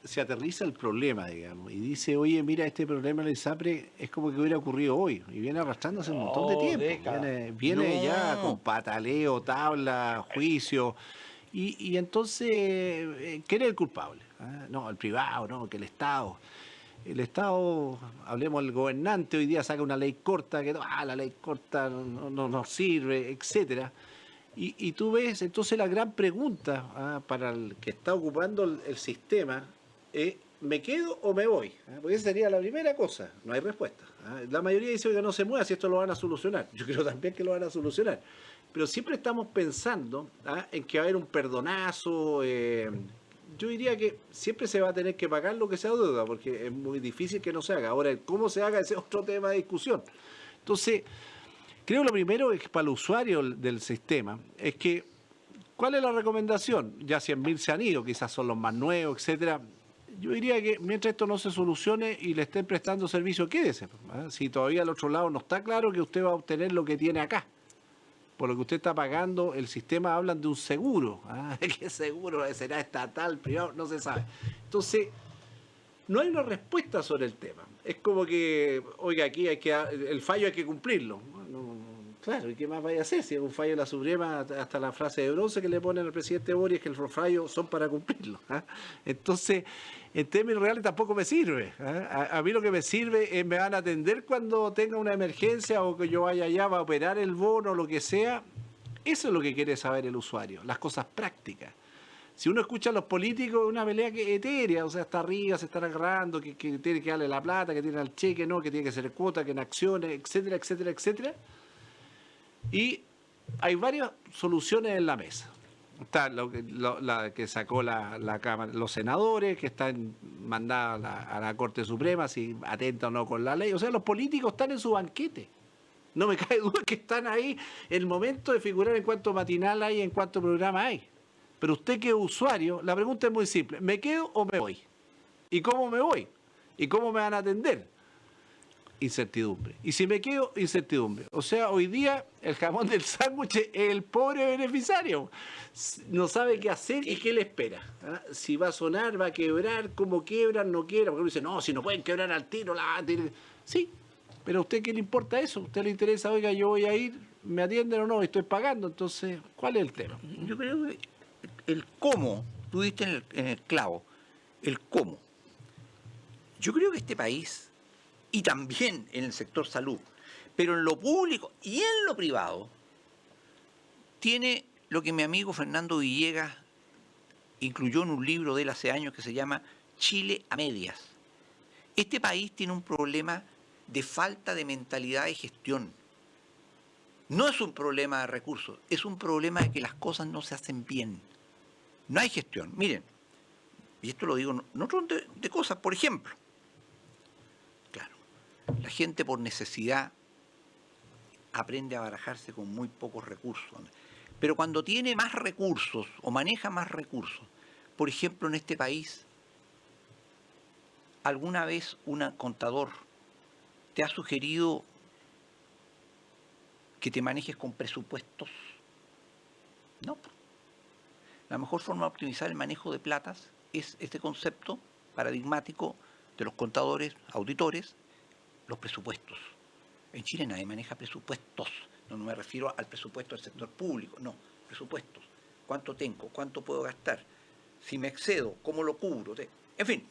se aterriza el problema, digamos, y dice, oye, mira, este problema del ISAPRE es como que hubiera ocurrido hoy, y viene arrastrándose un montón de No, tiempo. décadas. Viene No. ya con pataleo, tabla, juicio, y entonces, ¿quién es el culpable? ¿Ah? No, el privado, no, que el Estado. El Estado, hablemos del gobernante, hoy día saca una ley corta, que la ley corta no sirve, etcétera. Y tú ves, entonces la gran pregunta para el que está ocupando el sistema es, ¿me quedo o me voy? Porque esa sería la primera cosa, no hay respuesta. La mayoría dice, oiga, no se mueva si esto lo van a solucionar. Yo creo también que lo van a solucionar. Pero siempre estamos pensando en que va a haber un perdonazo. Yo diría que siempre se va a tener que pagar lo que sea deuda, porque es muy difícil que no se haga. Ahora, cómo se haga ese es otro tema de discusión. Entonces, creo que lo primero es que para el usuario del sistema es que, ¿cuál es la recomendación? Ya 100.000 se han ido, quizás son los más nuevos, etcétera. Yo diría que mientras esto no se solucione y le estén prestando servicio, quédese. Si todavía al otro lado no está claro que usted va a obtener lo que tiene acá. Por lo que usted está pagando, el sistema hablan de un seguro. ¿Qué seguro? ¿Será estatal, privado? No se sabe. Entonces, no hay una respuesta sobre el tema. Es como que, oiga, aquí el fallo hay que cumplirlo. Claro, ¿y qué más vaya a hacer? Si es un fallo de la Suprema, hasta la frase de bronce que le ponen al presidente Boris es que los fallos son para cumplirlo. Entonces, en términos reales tampoco me sirve. A mí lo que me sirve es me van a atender cuando tenga una emergencia o que yo vaya allá, va a operar el bono o lo que sea. Eso es lo que quiere saber el usuario, las cosas prácticas. Si uno escucha a los políticos, es una pelea que etérea, o sea, está arriba, se están agarrando, que tiene que darle la plata, que tiene el cheque, no, que tiene que ser cuota, que en acciones, etcétera, etcétera, etcétera. Y hay varias soluciones en la mesa. Está la que sacó la Cámara, los senadores, que están mandados a la Corte Suprema, si atenta o no con la ley. O sea, los políticos están en su banquete. No me cabe duda que están ahí en el momento de figurar en cuánto matinal hay, en cuánto programa hay. Pero usted que es usuario, la pregunta es muy simple. ¿Me quedo o me voy? ¿Y cómo me voy? ¿Y cómo me van a atender? Incertidumbre. Y si me quedo, incertidumbre. O sea, hoy día el jamón del sándwich es el pobre beneficiario. No sabe qué hacer y qué le espera. Si va a sonar, va a quebrar, cómo quiebran, no quiebran. Porque uno dice, no, si no pueden quebrar al tiro, sí. Pero a usted qué le importa eso. A usted le interesa, oiga, yo voy a ir, me atienden o no, estoy pagando. Entonces, ¿cuál es el tema? Yo creo que el cómo, tú diste en el clavo, el cómo. Yo creo que este país, y también en el sector salud, pero en lo público y en lo privado, tiene lo que mi amigo Fernando Villegas incluyó en un libro de él hace años que se llama Chile a medias. Este país tiene un problema de falta de mentalidad de gestión. No es un problema de recursos, es un problema de que las cosas no se hacen bien. No hay gestión. Miren, y esto lo digo no son de cosas, por ejemplo. Claro, la gente por necesidad aprende a barajarse con muy pocos recursos. Pero cuando tiene más recursos o maneja más recursos, por ejemplo en este país ¿Alguna vez un contador te ha sugerido que te manejes con presupuestos? No. La mejor forma de optimizar el manejo de platas es este concepto paradigmático de los contadores, auditores, los presupuestos. En Chile nadie maneja presupuestos. No me refiero al presupuesto del sector público, no, presupuestos. ¿Cuánto tengo? ¿Cuánto puedo gastar? Si me excedo, ¿cómo lo cubro? En fin,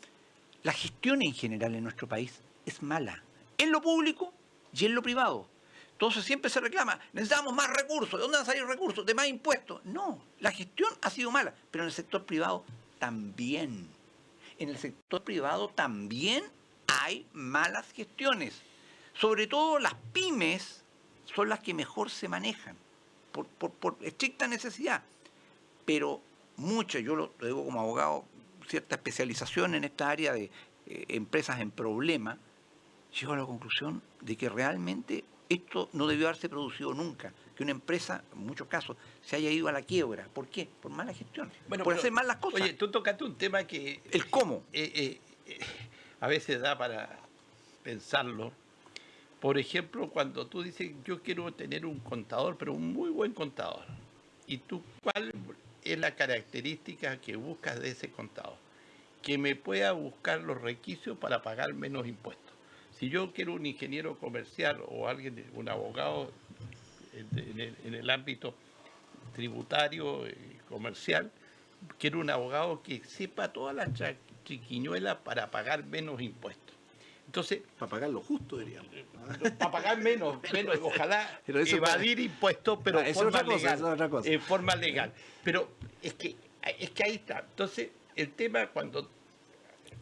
la gestión en general en nuestro país es mala, en lo público y en lo privado. Entonces siempre se reclama, necesitamos más recursos. ¿De dónde van a salir recursos? ¿De más impuestos? No, la gestión ha sido mala, pero en el sector privado también. En el sector privado también hay malas gestiones. Sobre todo las pymes son las que mejor se manejan, por estricta necesidad. Pero mucho, yo lo digo como abogado, cierta especialización en esta área de empresas en problema, llego a la conclusión de que realmente esto no debió haberse producido nunca, que una empresa, en muchos casos, se haya ido a la quiebra. ¿Por qué? Por mala gestión, por hacer mal las cosas. Oye, tú tocaste un tema que... El cómo. A veces da para pensarlo. Por ejemplo, cuando tú dices, yo quiero tener un contador, pero un muy buen contador. ¿Y tú cuál es la característica que buscas de ese contador? Que me pueda buscar los requisitos para pagar menos impuestos. Si yo quiero un ingeniero comercial o alguien, un abogado en el ámbito tributario, comercial, quiero un abogado que sepa todas las triquiñuelas para pagar menos impuestos. Entonces, Para pagar lo justo, diríamos. para pagar menos, ojalá Pero eso evadir impuestos, pero eso forma es otra cosa, legal, eso es otra cosa. en forma legal. Pero es que ahí está. Entonces, el tema cuando,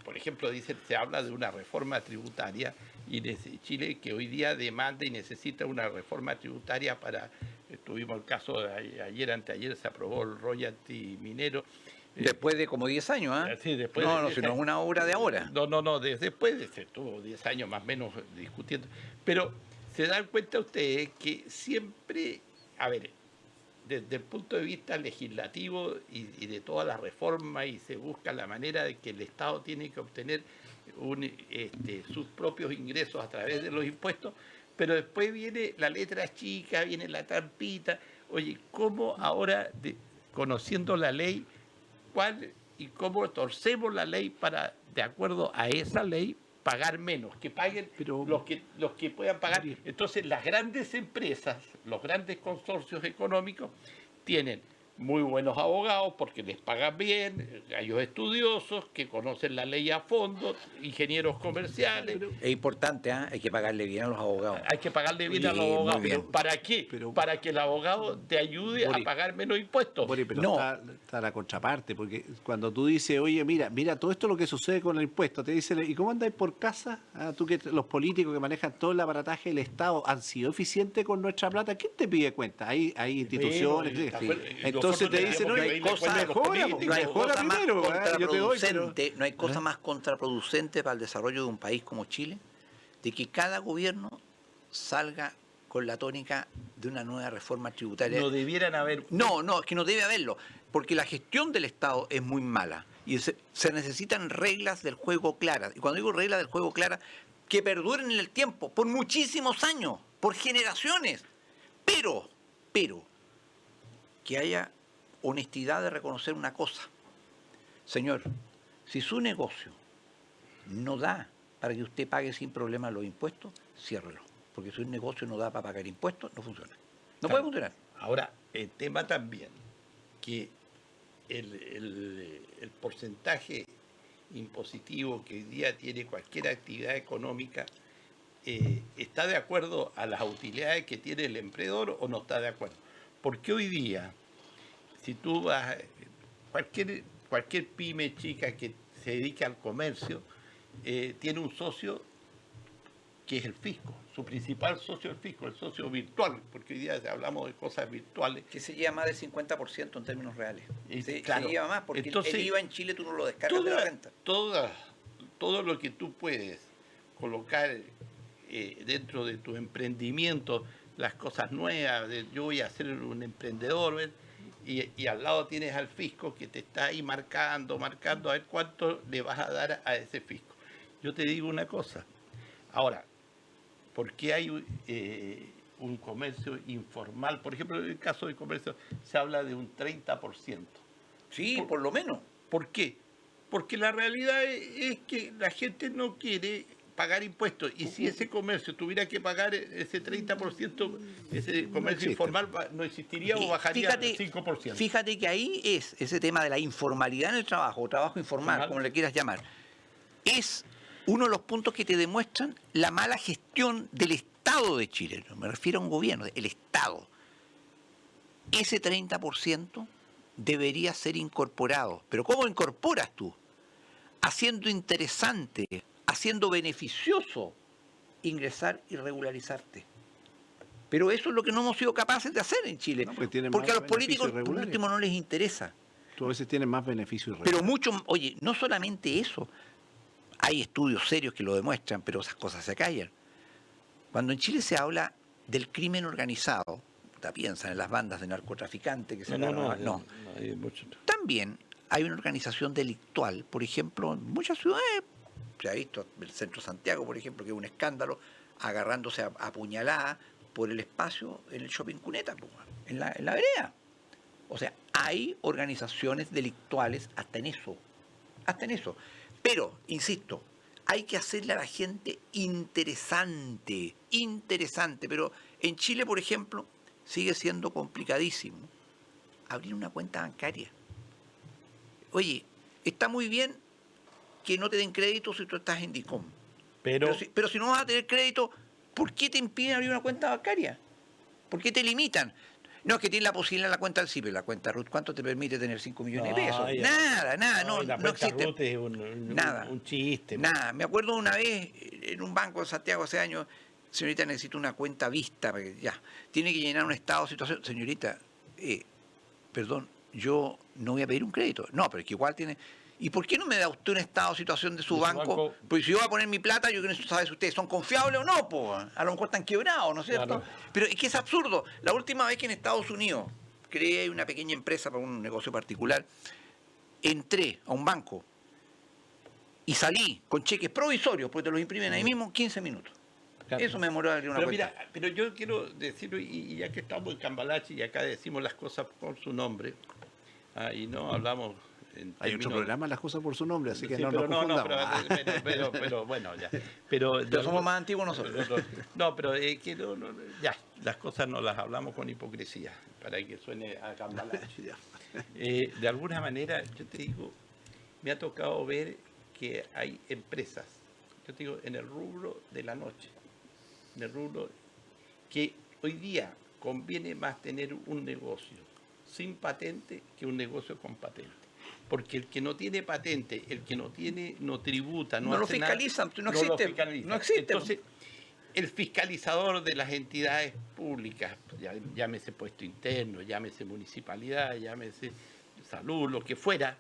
por ejemplo, se habla de una reforma tributaria y de Chile que hoy día demanda y necesita una reforma tributaria para, tuvimos el caso de ayer, anteayer, se aprobó el royalty minero. Después de como 10 años, ¿ah? Sí, después no, si no es una obra de ahora. No, después de estuvo 10 años más o menos discutiendo. Pero se dan cuenta ustedes que siempre, a ver, desde el punto de vista legislativo y de toda la reforma, y se busca la manera de que el Estado tiene que obtener sus propios ingresos a través de los impuestos, pero después viene la letra chica, viene la trampita. Oye, ¿cómo ahora, conociendo la ley, cuál y cómo torcemos la ley para, de acuerdo a esa ley, pagar menos, que paguen Pero, los que puedan pagar? Entonces, las grandes empresas, los grandes consorcios económicos, tienen muy buenos abogados porque les pagan bien, gallos estudiosos que conocen la ley a fondo, ingenieros comerciales. Es importante, ¿ah? Hay que pagarle bien a los abogados. Hay que pagarle bien a los Sí, muy abogados. bien. ¿Para qué? Para que el abogado te ayude Bori, a pagar menos impuestos. Bori, pero No. está la contraparte, porque cuando tú dices, oye, mira todo esto lo que sucede con el impuesto, te dicen, ¿y cómo andáis por casa? Ah, tú que los políticos que manejan todo el aparataje del Estado han sido eficientes con nuestra plata, ¿quién te pide cuenta? Hay instituciones. Bueno, sí. nosotros Entonces te teníamos dicen, que oye, pedirle cosa- cuenta a los mejora, políticos. No hay mejora cosa más primero, yo te doy, pero... contraproducente, no hay cosa más contraproducente para el desarrollo de un país como Chile, de que cada gobierno salga con la tónica de una nueva reforma tributaria. No debieran haber... No, es que no debe haberlo, porque la gestión del Estado es muy mala y se necesitan reglas del juego claras. Y cuando digo reglas del juego claras, que perduren en el tiempo, por muchísimos años, por generaciones. Pero, que haya honestidad de reconocer una cosa. Señor, si su negocio no da para que usted pague sin problema los impuestos, ciérrelo. Porque si un negocio no da para pagar impuestos, no funciona. No puede funcionar. Ahora, el tema también, que el porcentaje impositivo que hoy día tiene cualquier actividad económica, ¿está de acuerdo a las utilidades que tiene el emprendedor o no está de acuerdo? Porque hoy día, si tú vas, cualquier pyme chica que se dedique al comercio, tiene un socio que es el fisco, su principal socio es el fisco, el socio virtual, porque hoy día hablamos de cosas virtuales. Que se lleva más del 50% en términos reales. Claro. Se lleva más, porque Entonces, el IVA en Chile tú no lo descargas de la renta. Todo lo que tú puedes colocar dentro de tu emprendimiento, las cosas nuevas, yo voy a ser un emprendedor, ¿ves? Y al lado tienes al fisco que te está ahí marcando, a ver cuánto le vas a dar a ese fisco. Yo te digo una cosa. Ahora, ¿por qué hay un comercio informal? Por ejemplo, en el caso del comercio se habla de un 30%. Sí, por lo menos. ¿Por qué? Porque la realidad es que la gente no quiere pagar impuestos, y si ese comercio tuviera que pagar ese 30%, ese comercio informal no existiría o bajaría al 5%. Fíjate que ahí es ese tema de la informalidad en el trabajo, o trabajo informal, como le quieras llamar, es uno de los puntos que te demuestran la mala gestión del Estado de Chile. No me refiero a un gobierno, el Estado. Ese 30% debería ser incorporado. ¿Pero cómo lo incorporas tú? Haciendo interesante, haciendo beneficioso ingresar y regularizarte. Pero eso es lo que no hemos sido capaces de hacer en Chile. No, porque a los políticos, por último, no les interesa. Tú a veces tienes más beneficios Pero mucho, oye, no solamente eso. Hay estudios serios que lo demuestran, pero esas cosas se callan. Cuando en Chile se habla del crimen organizado, piensan en las bandas de narcotraficantes que se no. También hay una organización delictual, por ejemplo, en muchas ciudades, se ha visto el centro de Santiago, por ejemplo, que es un escándalo, agarrándose a puñalada por el espacio en el shopping Cuneta, en la vereda. O sea, hay organizaciones delictuales hasta en eso. Pero, insisto, hay que hacerle a la gente interesante, pero en Chile, por ejemplo, sigue siendo complicadísimo abrir una cuenta bancaria. Oye, está muy bien que no te den crédito si tú estás en DICOM. Pero si no vas a tener crédito, ¿por qué te impiden abrir una cuenta bancaria? ¿Por qué te limitan? No, es que tienes la posibilidad de la cuenta del CIPE, la cuenta RUT. ¿Cuánto te permite tener 5 millones de pesos? Nada, no existe. RUT es un chiste. Nada, me acuerdo una vez en un banco de Santiago hace años, señorita, necesito una cuenta vista, porque ya, tiene que llenar un estado de situación. Señorita, perdón, yo no voy a pedir un crédito. No, pero es que igual tiene... ¿Y por qué no me da usted un estado de situación de su banco? Pues si yo voy a poner mi plata, yo quiero saber si ustedes son confiables o no, pues. A lo mejor están quebrados, ¿no es cierto? Claro. Pero es que es absurdo. La última vez que en Estados Unidos creé una pequeña empresa para un negocio particular, entré a un banco y salí con cheques provisorios, porque te los imprimen ahí mismo, 15 minutos. Claro. Eso me demoró a abrir una cuenta. Mira, pero yo quiero decirlo, y ya que estamos en Cambalache y acá decimos las cosas por su nombre, y no hablamos... Hay otro programa, Las cosas por su nombre, así que sí, no nos confundamos. Pero bueno, ya. Pero somos más antiguos nosotros. No, pero ya, las cosas no las hablamos con hipocresía, para que suene a Cambalache. De alguna manera, yo te digo, me ha tocado ver que hay empresas, yo te digo, en el rubro de la noche, en el rubro que hoy día conviene más tener un negocio sin patente que un negocio con patente. Porque el que no tiene patente, el que no tiene, no tributa, no lo fiscalizan, no existe. Entonces, el fiscalizador de las entidades públicas, llámese puesto interno, llámese municipalidad, llámese salud, lo que fuera,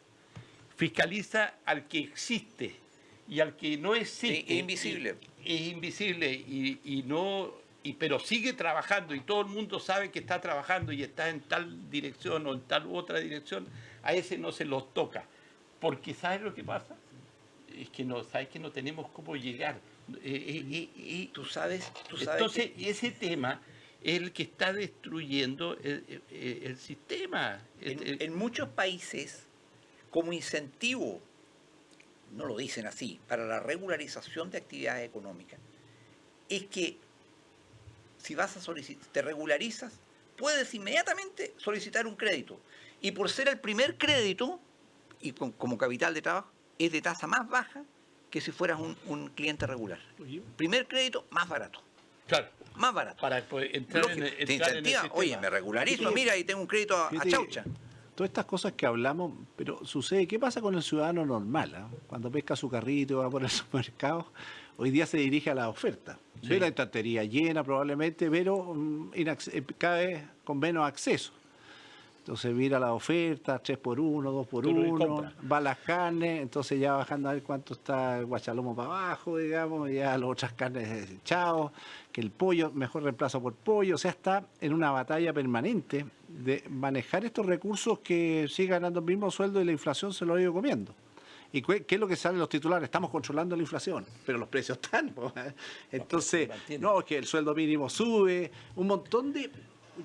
fiscaliza al que existe y al que no existe. Es invisible. Es invisible pero sigue trabajando y todo el mundo sabe que está trabajando y está en tal dirección o en tal u otra dirección, a ese no se los toca. Porque ¿sabes lo que pasa? Es que no tenemos cómo llegar. Tú sabes entonces, ese tema es el que está destruyendo el sistema. En muchos países, como incentivo, no lo dicen así, para la regularización de actividades económicas, es que si vas a solicitar, te regularizas, puedes inmediatamente solicitar un crédito. Y por ser el primer crédito, y como capital de trabajo, es de tasa más baja que si fueras un cliente regular. Primer crédito, más barato. Claro. Más barato. Para poder entrar en el sistema. Oye, me regularizo, mira, y tengo un crédito a chaucha. Todas estas cosas que hablamos, pero sucede, ¿qué pasa con el ciudadano normal? Cuando pesca su carrito, va por el supermercado, hoy día se dirige a la oferta. Sí. Ve la estantería llena probablemente, pero cada vez con menos acceso. Entonces mira la oferta, 3x1, 2x1, va a las carnes, entonces ya bajando a ver cuánto está el guachalomo para abajo, digamos, ya las otras carnes desechadas, que el pollo, mejor reemplazo por pollo, o sea, está en una batalla permanente de manejar estos recursos que sigue ganando el mismo sueldo y la inflación se lo ha ido comiendo. ¿Y qué es lo que sale en los titulares? Estamos controlando la inflación, pero los precios están. Entonces, no, es que el sueldo mínimo sube, un montón de,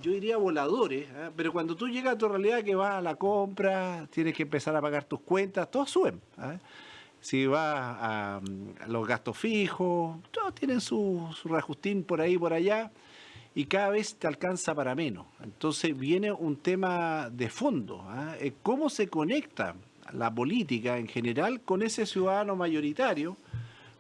yo diría, voladores, pero cuando tú llegas a tu realidad que vas a la compra, tienes que empezar a pagar tus cuentas, todos suben. Si vas a los gastos fijos, todos tienen su reajustín por ahí, por allá, y cada vez te alcanza para menos. Entonces viene un tema de fondo, ¿cómo se conecta la política en general con ese ciudadano mayoritario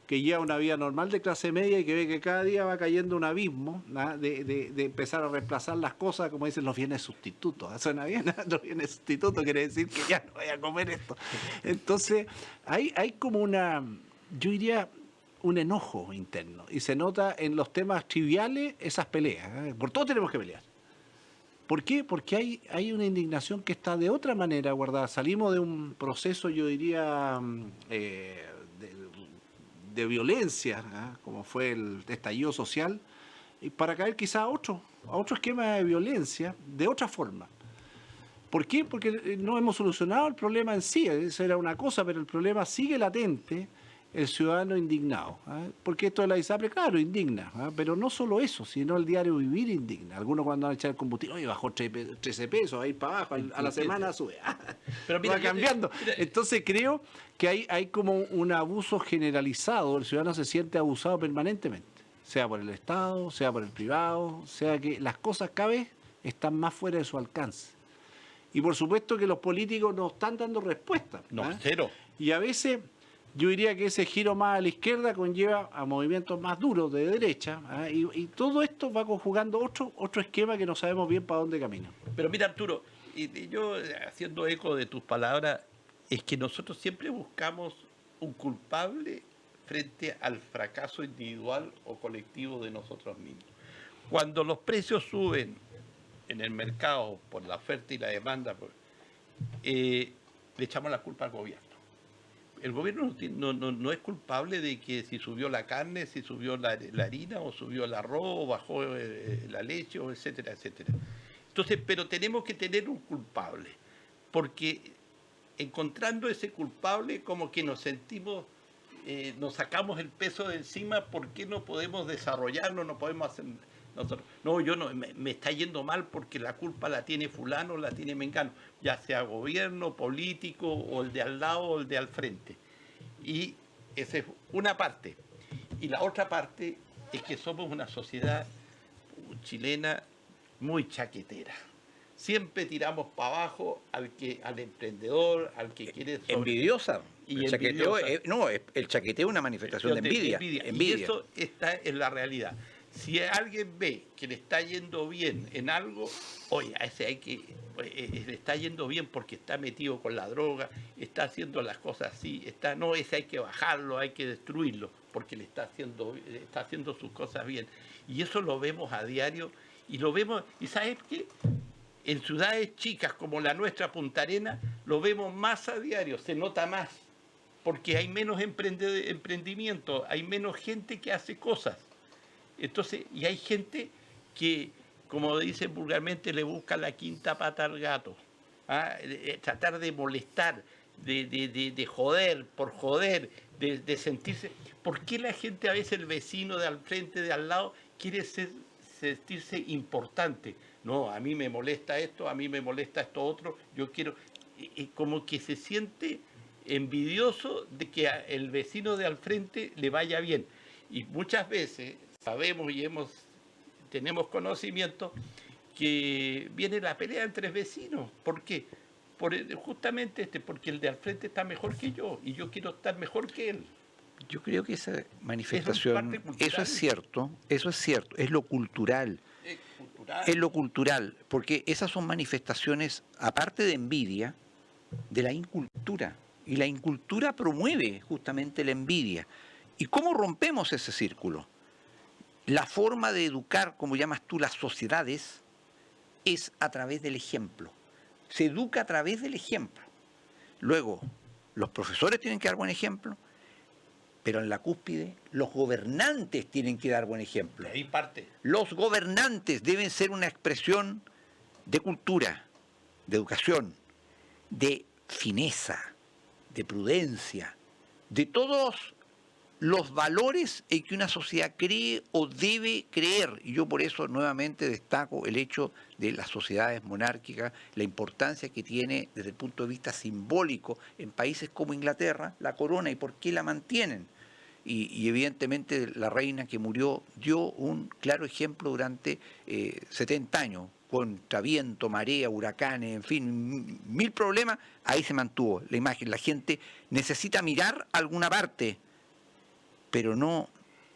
que lleva una vida normal de clase media y que ve que cada día va cayendo un abismo de empezar a reemplazar las cosas, como dicen, los bienes sustitutos? Suena bien, los bienes sustitutos quiere decir que ya no voy a comer esto. Entonces hay como yo diría, un enojo interno, y se nota en los temas triviales esas peleas. Por todo tenemos que pelear. ¿Por qué? Porque hay una indignación que está de otra manera guardada. Salimos de un proceso, yo diría, de violencia, como fue el estallido social, y para caer quizá a otro esquema de violencia de otra forma. ¿Por qué? Porque no hemos solucionado el problema en sí. Esa era una cosa, pero el problema sigue latente. El ciudadano indignado, porque esto de la ISAPRE, claro, indigna, pero no solo eso, sino el diario vivir indigna. Algunos cuando van a echar el combustible, oye, bajó 13 pesos, ahí para abajo, a la semana sube, pero mira, va cambiando. Entonces creo que hay como un abuso generalizado, el ciudadano se siente abusado permanentemente, sea por el Estado, sea por el privado, sea que las cosas cada vez están más fuera de su alcance. Y por supuesto que los políticos no están dando respuesta. No, cero. Y a veces yo diría que ese giro más a la izquierda conlleva a movimientos más duros de derecha, y todo esto va conjugando otro esquema que no sabemos bien para dónde camina. Pero mira, Arturo, y yo haciendo eco de tus palabras, es que nosotros siempre buscamos un culpable frente al fracaso individual o colectivo de nosotros mismos. Cuando los precios suben en el mercado por la oferta y la demanda, le echamos la culpa al gobierno. El gobierno no es culpable de que si subió la carne, si subió la harina, o subió el arroz, o bajó la leche, o etcétera, etcétera. Entonces, pero tenemos que tener un culpable, porque encontrando ese culpable como que nos sentimos, nos sacamos el peso de encima. ¿Por qué no podemos desarrollarnos, no podemos hacer nosotros? No, yo no, me está yendo mal porque la culpa la tiene fulano, la tiene mengano, ya sea gobierno, político, o el de al lado, o el de al frente. Y esa es una parte. Y la otra parte es que somos una sociedad chilena muy chaquetera. Siempre tiramos para abajo al emprendedor, al que quiere... Envidiosa. Y el chaqueteo, el chaqueteo es una manifestación de envidia. Y eso está en la realidad. Si alguien ve que le está yendo bien en algo, oye, a ese le está yendo bien porque está metido con la droga, está haciendo las cosas así, ese hay que bajarlo, hay que destruirlo, porque le está haciendo sus cosas bien. Y eso lo vemos a diario, y ¿sabes qué? En ciudades chicas como la nuestra, Punta Arenas, lo vemos más a diario, se nota más, porque hay menos emprendimiento, hay menos gente que hace cosas. Entonces, y hay gente que, como dicen vulgarmente, le busca la quinta pata al gato. Tratar de molestar, de joder, por joder, de sentirse... ¿Por qué la gente, a veces el vecino de al frente, de al lado, quiere sentirse importante? No, a mí me molesta esto, a mí me molesta esto otro, yo quiero... como que se siente envidioso de que el vecino de al frente le vaya bien. Y muchas veces... sabemos y tenemos conocimiento que viene la pelea entre vecinos. ¿Por qué? Justamente porque el de al frente está mejor que yo y yo quiero estar mejor que él. Yo creo que esa manifestación, eso es cierto, es lo cultural. Es lo cultural, porque esas son manifestaciones, aparte de envidia, de la incultura. Y la incultura promueve justamente la envidia. ¿Y cómo rompemos ese círculo? La forma de educar, como llamas tú, las sociedades, es a través del ejemplo. Se educa a través del ejemplo. Luego, los profesores tienen que dar buen ejemplo, pero en la cúspide, los gobernantes tienen que dar buen ejemplo. De ahí parte. Los gobernantes deben ser una expresión de cultura, de educación, de fineza, de prudencia, de todos los valores en que una sociedad cree o debe creer. Y yo por eso nuevamente destaco el hecho de las sociedades monárquicas, la importancia que tiene desde el punto de vista simbólico en países como Inglaterra, la corona y por qué la mantienen. Y evidentemente la reina que murió dio un claro ejemplo durante 70 años, contra viento, marea, huracanes, en fin, 1000 problemas, ahí se mantuvo la imagen. La gente necesita mirar alguna parte, pero no,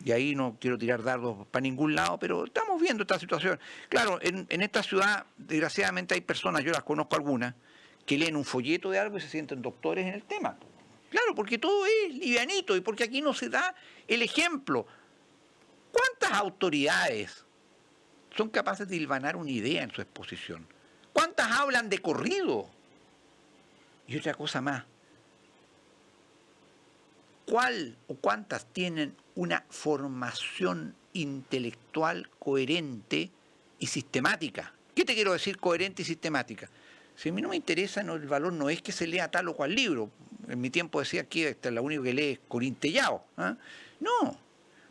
y ahí no quiero tirar dardos para ningún lado, pero estamos viendo esta situación. Claro, en esta ciudad, desgraciadamente hay personas, yo las conozco algunas, que leen un folleto de algo y se sienten doctores en el tema. Claro, porque todo es livianito y porque aquí no se da el ejemplo. ¿Cuántas autoridades son capaces de hilvanar una idea en su exposición? ¿Cuántas hablan de corrido? Y otra cosa más. ¿Cuál o cuántas tienen una formación intelectual coherente y sistemática? ¿Qué te quiero decir coherente y sistemática? Si a mí no me interesa, no, el valor no es que se lea tal o cual libro. En mi tiempo decía que la único que lee es Corintellao. ¿Ah? No.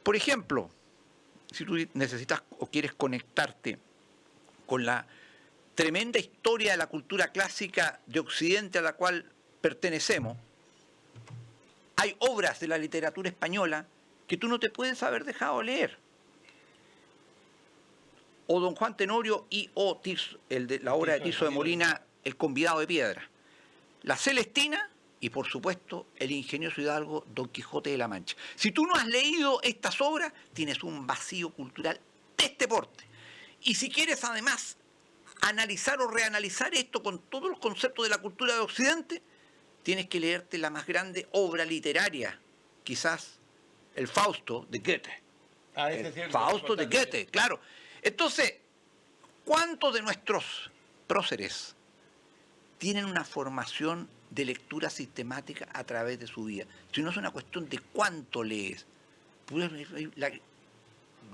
Por ejemplo, si tú necesitas o quieres conectarte con la tremenda historia de la cultura clásica de Occidente a la cual pertenecemos, hay obras de la literatura española que tú no te puedes haber dejado leer. O Don Juan Tenorio y o Tirso, la obra de Tirso de Molina, El convidado de piedra. La Celestina y, por supuesto, el ingenioso hidalgo Don Quijote de la Mancha. Si tú no has leído estas obras, tienes un vacío cultural de este porte. Y si quieres, además, analizar o reanalizar esto con todos los conceptos de la cultura de Occidente, tienes que leerte la más grande obra literaria, quizás el Fausto de Goethe. El Fausto de Goethe, claro. Entonces, ¿cuántos de nuestros próceres tienen una formación de lectura sistemática a través de su vida? Si no es una cuestión de cuánto lees. La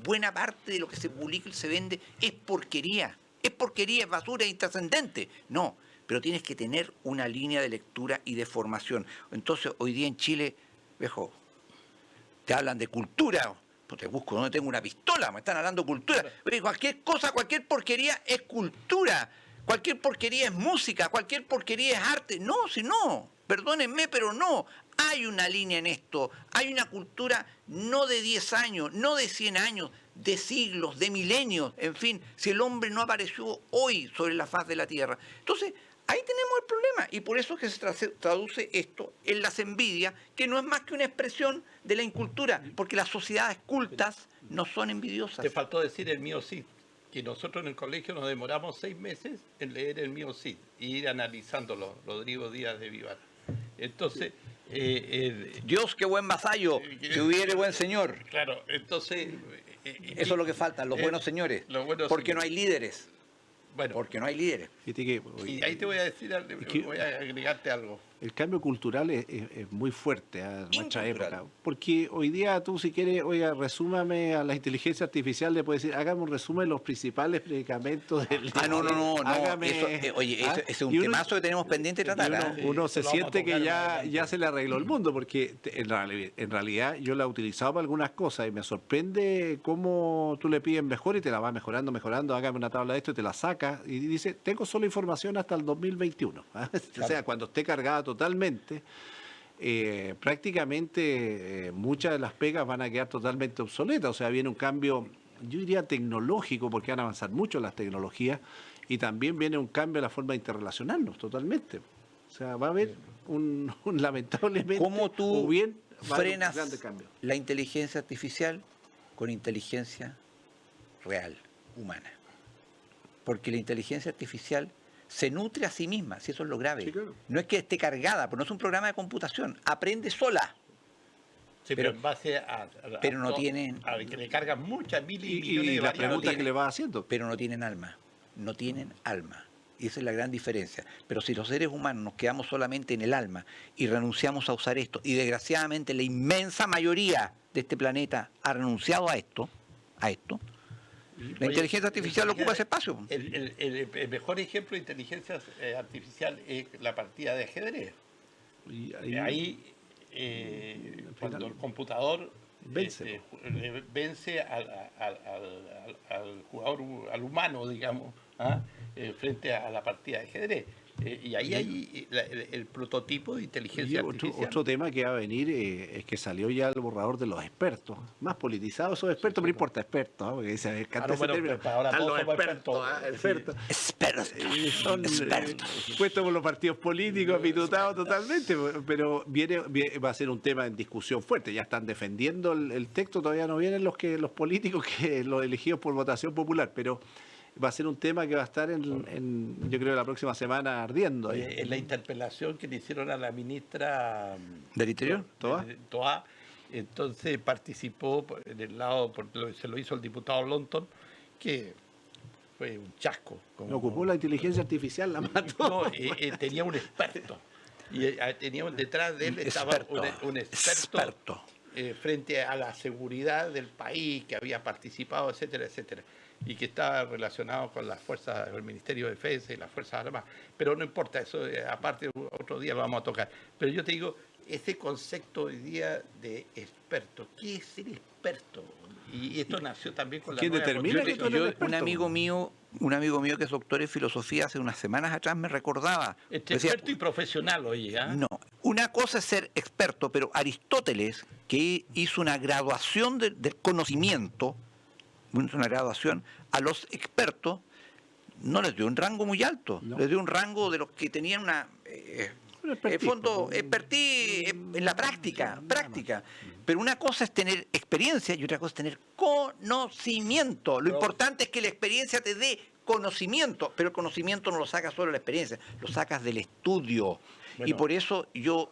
buena parte de lo que se publica y se vende es porquería, es basura, es intrascendente. No, pero tienes que tener una línea de lectura y de formación. Entonces, hoy día en Chile, viejo, te hablan de cultura, pues te busco donde tengo una pistola, me están hablando de cultura. Pero cualquier cosa, cualquier porquería es cultura, cualquier porquería es música, cualquier porquería es arte. No, si no, perdónenme, pero no. Hay una línea en esto, hay una cultura no de 10 años, no de 100 años, de siglos, de milenios, en fin, si el hombre no apareció hoy sobre la faz de la tierra. Entonces, ahí tenemos el problema, y por eso es que se traduce esto en las envidias, que no es más que una expresión de la incultura, porque las sociedades cultas no son envidiosas. Te faltó decir el Mío Cid, que nosotros en el colegio nos demoramos 6 meses en leer el Mío Cid y ir analizándolo, Rodrigo Díaz de Vivar. Entonces... Dios, qué buen vasallo, si hubiere buen señor. Claro, entonces... Eso es lo que faltan, los buenos señores, porque no hay líderes. Bueno, porque no hay líderes. Y ahí te voy a decir, voy a agregarte algo. El cambio cultural es muy fuerte en nuestra época. Porque hoy día tú, si quieres, oiga, resúmame a la inteligencia artificial, le puedes decir, hágame un resumen de los principales medicamentos del... No. Hágame, ese es un temazo que tenemos pendiente de tratar. Uno se siente que ya se le arregló el mundo, porque en realidad yo la he utilizado para algunas cosas y me sorprende cómo tú le pides mejor y te la vas mejorando, hágame una tabla de esto y te la sacas y dice, tengo solo información hasta el 2021. ¿Ah? O sea, cuando esté cargada totalmente, prácticamente muchas de las pegas van a quedar totalmente obsoletas. O sea, viene un cambio, yo diría tecnológico, porque van a avanzar mucho las tecnologías, y también viene un cambio en la forma de interrelacionarnos totalmente. O sea, va a haber un lamentablemente, ¿cómo tú frenas un grande cambio? La inteligencia artificial con inteligencia real, humana? Porque la inteligencia artificial se nutre a sí misma, si eso es lo grave. Sí, claro. No es que esté cargada, pero no es un programa de computación, aprende sola. Sí, pero en base pero no tienen... A que le cargan muchas mil y millones Y de la variables. pregunta que le vas haciendo. Pero no tienen alma, no tienen alma. Y esa es la gran diferencia. Pero si los seres humanos nos quedamos solamente en el alma y renunciamos a usar esto, y desgraciadamente la inmensa mayoría de este planeta ha renunciado a esto, la inteligencia artificial ocupa ese espacio. El mejor ejemplo de inteligencia artificial es la partida de ajedrez. Y Ahí, cuando el computador Vence. vence al jugador, al humano, digamos, ¿ah? Frente a la partida de ajedrez. Y ahí hay el prototipo de Y inteligencia artificial. otro tema que va a venir es que salió ya el borrador de los expertos. Más politizados esos expertos, pero no importa, expertos, ¿ah? Porque se encanta ese término. pero ahora Están todos los somos expertos, expertos. ¿ah? Y son puestos por los partidos políticos, apitutados totalmente, pero va a ser un tema en discusión fuerte. Ya están defendiendo el texto, todavía no vienen los políticos que los elegidos por votación popular, pero va a ser un tema que va a estar yo creo, la próxima semana ardiendo ahí. En la interpelación que le hicieron a la ministra ¿Del Interior? Toá, entonces participó en el lado, se lo hizo el diputado Lonton, que fue un chasco. Me ocupó la inteligencia artificial, la mató. No, tenía un experto. Y detrás de él estaba un experto. Frente a la seguridad del país, que había participado, etcétera, etcétera, y que estaba relacionado con las fuerzas del Ministerio de Defensa y las Fuerzas Armadas. Pero no importa, eso aparte otro día lo vamos a tocar. Pero yo te digo, ese concepto hoy día de experto, ¿qué es ser experto? Y esto nació también con la ¿Quién nueva determina que tú eres experto? Un amigo mío que es doctor en filosofía, hace unas semanas atrás me recordaba. Decía, experto y profesional, oye, ¿ah? no, una cosa es ser experto, pero Aristóteles, que hizo una graduación del conocimiento, una graduación a los expertos, no les dio un rango muy alto, No. les dio un rango de los que tenían una expertise en la práctica. Pero una cosa es tener experiencia y otra cosa es tener conocimiento. Lo importante es que la experiencia te dé conocimiento, pero el conocimiento no lo sacas solo de la experiencia, lo sacas del estudio. Bueno. Y por eso yo,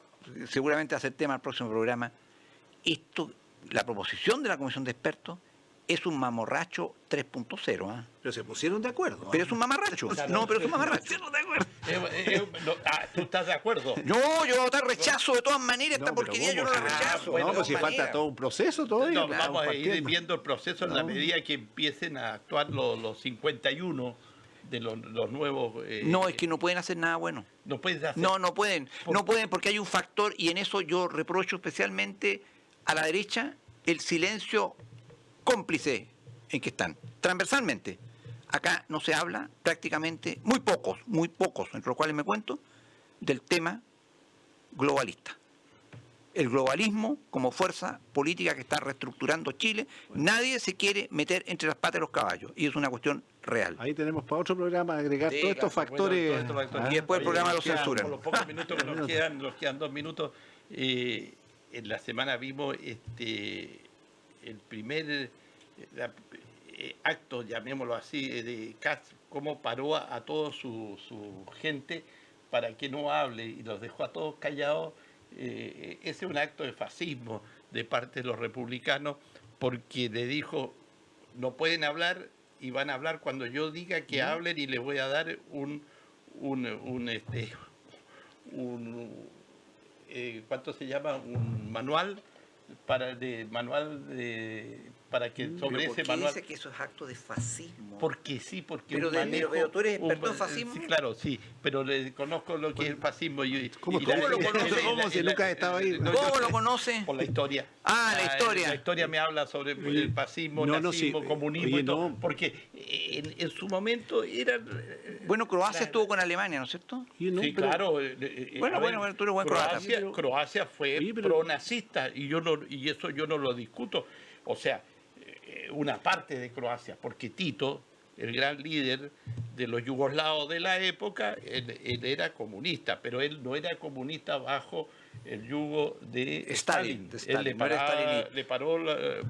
seguramente va a ser tema del próximo programa, la proposición de la Comisión de Expertos es un mamarracho 3.0. ¿Ah? Pero se pusieron de acuerdo. Pero es un mamarracho. No, pero es un mamarracho. ¿Tú estás de acuerdo? No, yo voy a votar rechazo de todas maneras. Esta porquería yo no la rechazo. bueno, No, pues si de todas falta maneras. todo un proceso todavía. No, vamos a ir partiendo. viendo el proceso en la medida que empiecen a actuar los 51 de los nuevos... No, es que no pueden hacer nada bueno. no puedes hacer... No pueden. No pueden porque hay un factor, y en eso yo reprocho especialmente a la derecha el silencio cómplice en que están, transversalmente. Acá no se habla prácticamente, muy pocos, entre los cuales me cuento, del tema globalista. El globalismo como fuerza política que está reestructurando Chile, nadie se quiere meter entre las patas de los caballos, y es una cuestión real. Ahí tenemos para otro programa agregar Sí, todos estos claro, factores. Bueno, todos estos factores. ¿ah? Y después el programa lo censuran. Por los pocos minutos que nos quedan 2 minutos. En la semana vimos el primer acto, llamémoslo así, de Katz, cómo paró a toda su gente para que no hable y los dejó a todos callados. Ese es un acto de fascismo de parte de los republicanos, porque le dijo, no pueden hablar y van a hablar cuando yo diga que hablen, y les voy a dar ¿cuánto se llama? Un manual para que sobre ese manual. Dice que eso es acto de fascismo? Porque sí, porque Pero, pero tú eres experto en fascismo. Sí, claro, sí, pero le conozco lo que es el fascismo. ¿Cómo lo conoce? ¿Cómo si nunca has estado ahí? ¿Cómo lo conoce? Por la historia. Ah, la historia. La historia me habla sobre el fascismo, nazismo, sí, comunismo oye, y todo, no. porque en su momento era... Bueno, Croacia estuvo con Alemania, ¿no es cierto? Y no, Sí, pero- claro. Bueno, tú eres buen croata. Croacia fue Sí, pero- pronazista, y eso yo no lo discuto. O sea, una parte de Croacia, porque Tito, el gran líder de los yugoslavos de la época, él era comunista, pero él no era comunista bajo el yugo de Stalin, Él le, no era stalinista. le paró,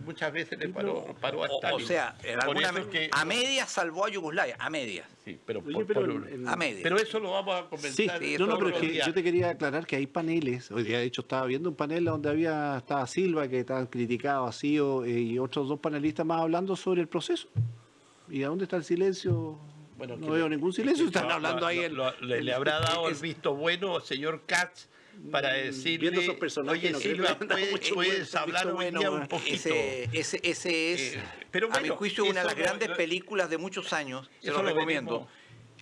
muchas veces le paró a Stalin. O sea, en Por alguna eso es que- a medias salvó a Yugoslavia, a medias. Sí, pero, Oye, pero A medias. pero eso lo vamos a Sí, conversar. Sí, no, todos pero los es que yo te quería aclarar que hay paneles. Hoy día, de hecho, estaba viendo un panel donde estaba Silva, que estaban criticados así, y otros 2 panelistas más hablando sobre el proceso. ¿Y a dónde está el silencio? Bueno, no que veo le- ningún silencio, que están lo- hablando lo- ahí. le habrá dado el visto bueno, señor Katz, para decirle, viendo esos personajes, oye, no creo Silva, que le haya dado mucho puedes visto hablar hoy bueno, día un poquito. Ese es, pero a mi bueno, juicio, una de las eso grandes lo- películas de muchos años. Se eso lo lo recomiendo. veremos.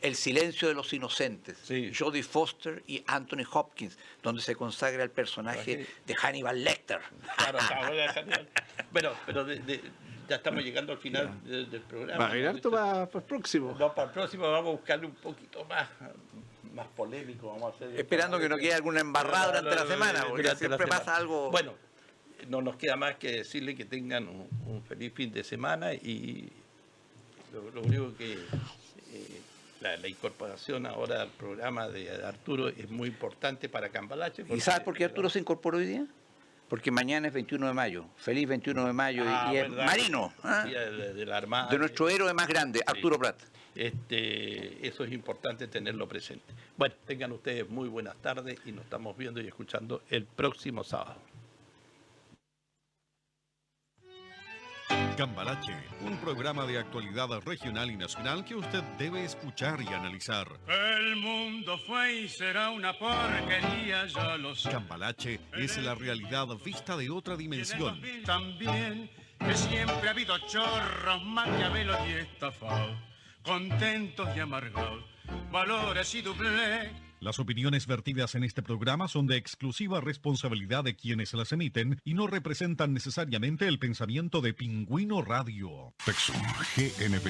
El silencio de los inocentes, Sí. Jodie Foster y Anthony Hopkins, donde se consagra el personaje de Hannibal Lecter. Claro, está buena, genial. Bueno, pero ya estamos llegando al final del programa. Va a haber harto para el próximo. No, para el próximo vamos a buscarle un poquito más polémico. Vamos a hacer Esperando que no quede alguna embarrada durante la semana, porque durante la siempre semana. pasa algo. Bueno, no nos queda más que decirle que tengan un feliz fin de semana y lo único que la incorporación ahora al programa de Arturo es muy importante para Cambalache. ¿Y sabes por qué Arturo se incorporó hoy día? Porque mañana es 21 de mayo. Feliz 21 de mayo y es ¿verdad? marino. ¿Ah? Día de la Armada. De nuestro héroe más grande, Arturo Prat. Eso es importante tenerlo presente. Bueno, tengan ustedes muy buenas tardes y nos estamos viendo y escuchando el próximo sábado. Cambalache, un programa de actualidad regional y nacional que usted debe escuchar y analizar. El mundo fue y será una porquería, ya lo sé. Cambalache es la realidad vista de otra dimensión. También que siempre ha habido chorros, maquiavelos y estafados, contentos y amargados, valores y doblez. Las opiniones vertidas en este programa son de exclusiva responsabilidad de quienes las emiten y no representan necesariamente el pensamiento de Pingüino Radio. Texum GNB